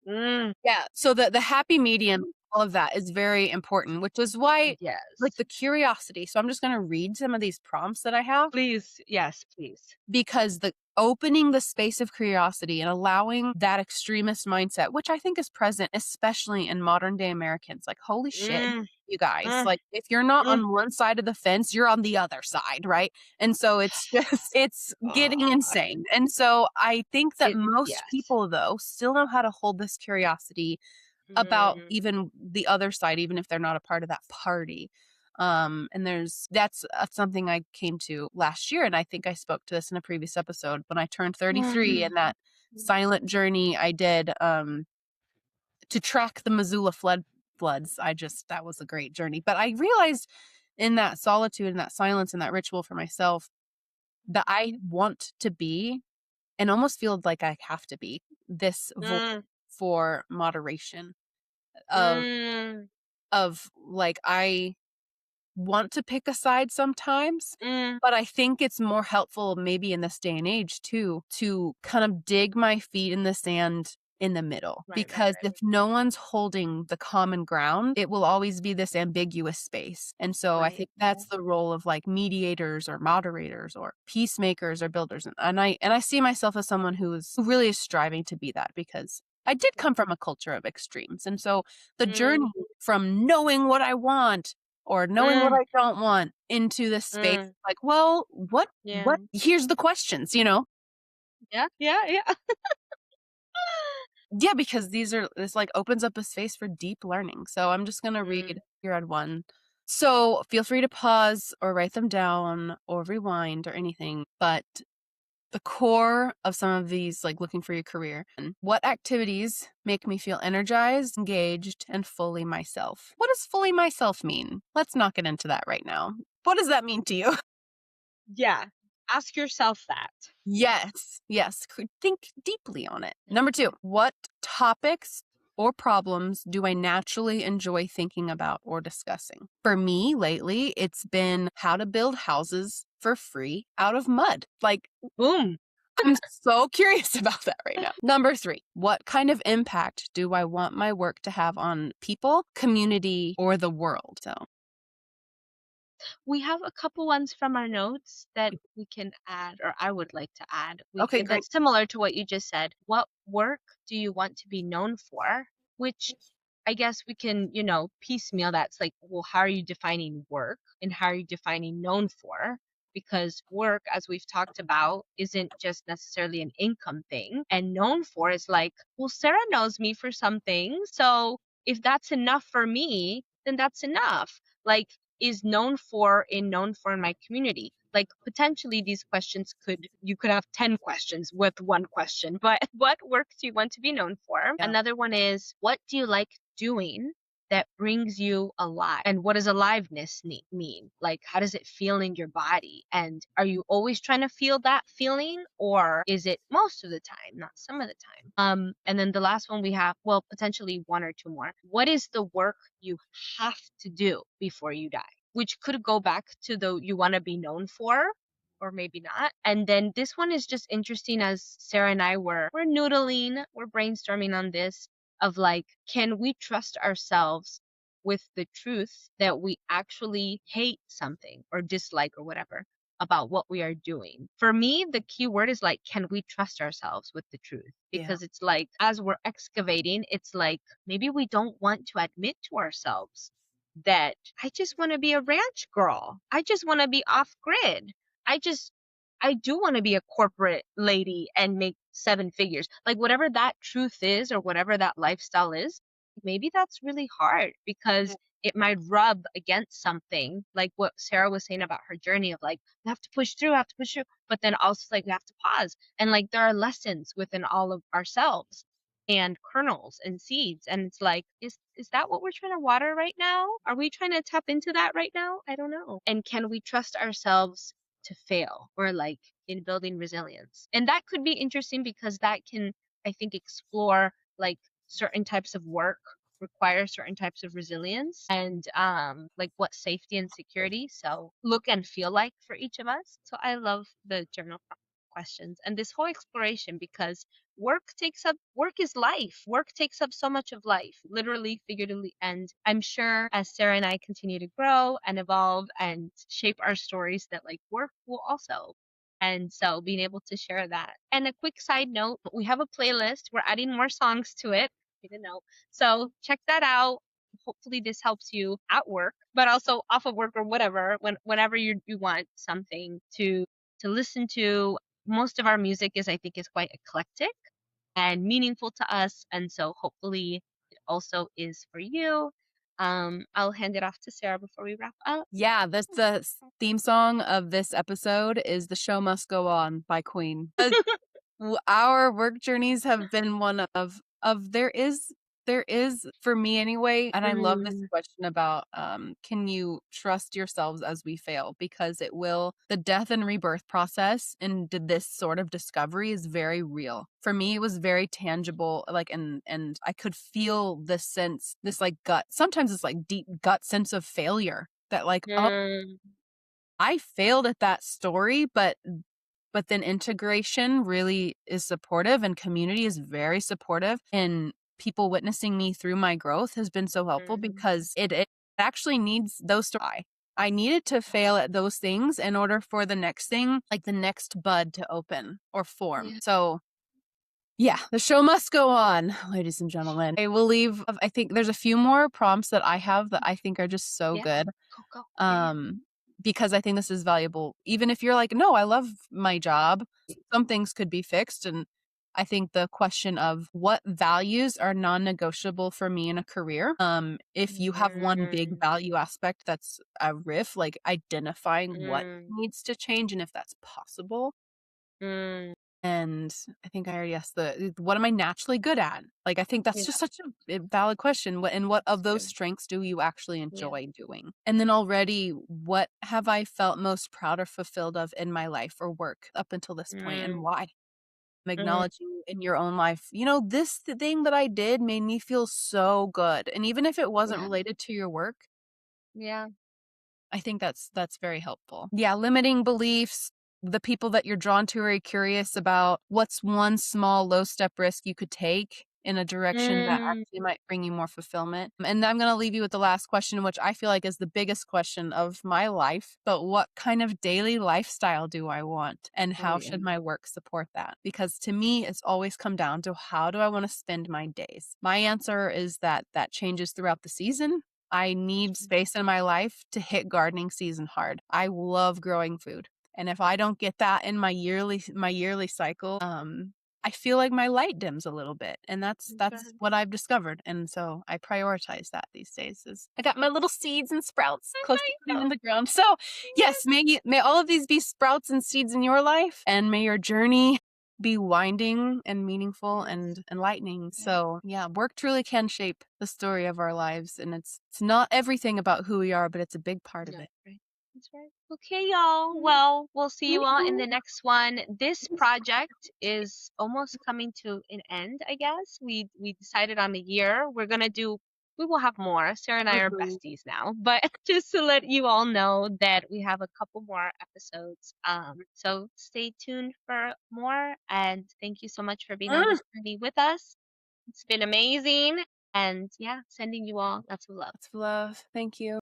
Yeah. So the happy medium, all of that is very important, which is why like the curiosity. So I'm just going to read some of these prompts that I have. Please. Yes, please. Because the opening the space of curiosity and allowing that extremist mindset, which I think is present, especially in modern day Americans, like, holy shit, you guys, like if you're not on one side of the fence, you're on the other side. Right. And so it's just, it's getting insane. And so I think that most people though still know how to hold this curiosity about even the other side, even if they're not a part of that party. And that's something I came to last year. And I think I spoke to this in a previous episode when I turned 33 and that silent journey I did, to track the Missoula floods. That was a great journey. But I realized in that solitude and that silence and that ritual for myself that I want to be and almost feel like I have to be this voice for moderation of like, I want to pick a side sometimes, but I think it's more helpful maybe in this day and age too, to kind of dig my feet in the sand in the middle. Because if no one's holding the common ground, it will always be this ambiguous space. And so I think that's the role of like mediators or moderators or peacemakers or builders. And I see myself as someone who really is striving to be that, because I did come from a culture of extremes. And so the journey from knowing what I want or knowing what I don't want into this space, like, well, what, here's the questions, Yeah. Yeah, because this like opens up a space for deep learning. So I'm just going to read here on one. So feel free to pause or write them down or rewind or anything. But the core of some of these, like looking for your career. And what activities make me feel energized, engaged, and fully myself? What does fully myself mean? Let's not get into that right now. What does that mean to you? Yeah. Ask yourself that. Yes, yes. Think deeply on it. Number 2, what topics or problems do I naturally enjoy thinking about or discussing? For me, lately, it's been how to build houses for free out of mud. Like, Boom. I'm so curious about that right now. Number 3, what kind of impact do I want my work to have on people, community, or the world? So, We have a couple ones from our notes that we can add, or I would like to add. okay, great. That's similar to what you just said. What work do you want to be known for? Which I guess we can, piecemeal that's like, well, how are you defining work and how are you defining known for? Because work, as we've talked about, isn't just necessarily an income thing. And known for is like, well, Sarah knows me for something. So if that's enough for me, then that's enough. Like, is known for in my community? Like potentially these questions you could have 10 questions with one question, but what work do you want to be known for? Yeah. Another one is, what do you like doing that brings you alive? And what does aliveness mean? Like, how does it feel in your body? And are you always trying to feel that feeling, or is it most of the time, not some of the time? And then the last one we have, well, potentially one or two more. What is the work you have to do before you die? Which could go back to the you want to be known for, or maybe not. And then this one is just interesting, as Sarah and I we're noodling, we're brainstorming on this, of like, can we trust ourselves with the truth that we actually hate something or dislike or whatever about what we are doing? For me, the key word is like, can we trust ourselves with the truth? Because it's like, as we're excavating, it's like maybe we don't want to admit to ourselves that I just want to be a ranch girl. I just want to be off grid. I do want to be a corporate lady and make 7 figures. Like whatever that truth is or whatever that lifestyle is, maybe that's really hard because it might rub against something like what Sarah was saying about her journey of like, I have to push through, I have to push through. But then also like we have to pause. And like there are lessons within all of ourselves and kernels and seeds. And it's like, is that what we're trying to water right now? Are we trying to tap into that right now? I don't know. And can we trust ourselves to fail, or like in building resilience? And that could be interesting because that can, I think, explore like certain types of work require certain types of resilience and like what safety and security so look and feel like for each of us. So I love the journal questions and this whole exploration because work is life. Work takes up so much of life, literally, figuratively. And I'm sure as Sarah and I continue to grow and evolve and shape our stories, that like work will also. And so being able to share that. And a quick side note, we have a playlist. We're adding more songs to it. You didn't know. So check that out. Hopefully this helps you at work, but also off of work or whatever, whenever you want something to listen to. Most of our music I think is quite eclectic and meaningful to us. And so hopefully it also is for you. I'll hand it off to Sarah before we wrap up. Yeah, the theme song of this episode is "The Show Must Go On" by Queen. Our work journeys have been one of there is for me anyway, and I love this question about can you trust yourselves as we fail, because the death and rebirth process and this sort of discovery is very real. For me it was very tangible, like and I could feel this sense, this like gut, sometimes it's like deep gut sense of failure that like, oh, I failed at that story, but then integration really is supportive and community is very supportive, and people witnessing me through my growth has been so helpful because it actually needs those I needed to fail at those things in order for the next thing, like the next bud, to open or form. Yeah. So yeah, the show must go on, ladies and gentlemen. I will leave. I think there's a few more prompts that I have that I think are just so good. Go. Yeah. Because I think this is valuable. Even if you're like, no, I love my job, some things could be fixed. And I think the question of what values are non-negotiable for me in a career. If you have one big value aspect that's a riff, like identifying what needs to change and if that's possible. Mm, And I think I already asked what am I naturally good at? Like, I think that's yeah, just such a valid question. What of it's those true. strengths do you actually Yeah. enjoy doing? And then already, what have I felt most proud or fulfilled of in my life or work up until this point, and Mm, why? I'm mm, acknowledging in your own life, this thing that I did made me feel so good. And even if it wasn't yeah. related to your work, Yeah. I think that's very helpful. Yeah, limiting beliefs, the people that you're drawn to are curious about what's one small low step risk you could take in a direction that Mm, actually might bring you more fulfillment. And I'm going to leave you with the last question, which I feel like is the biggest question of my life. But what kind of daily lifestyle do I want? And oh how yeah. should my work support that? Because to me, it's always come down to how do I want to spend my days? My answer is that changes throughout the season. I need space in my life to hit gardening season hard. I love growing food. And if I don't get that in my yearly cycle, I feel like my light dims a little bit. And that's Okay. what I've discovered. And so I prioritize that these days. Is I got my little seeds and sprouts close to putting in the ground. So yes, may all of these be sprouts and seeds in your life, and may your journey be winding and meaningful Yes. and enlightening. Yeah. So yeah, work truly can shape the story of our lives, and it's not everything about who we are, but it's a big part of That's it. right. That's right. Okay, y'all. Well, we'll see you all in the next one. This project is almost coming to an end, I guess. We decided on a year. We will have more. Sarah and I are Mhm. besties now. But just to let you all know that we have a couple more episodes. So stay tuned for more, and thank you so much for being on Mm, this journey with us. It's been amazing. And yeah, sending you all lots of love. lots of love. Thank you.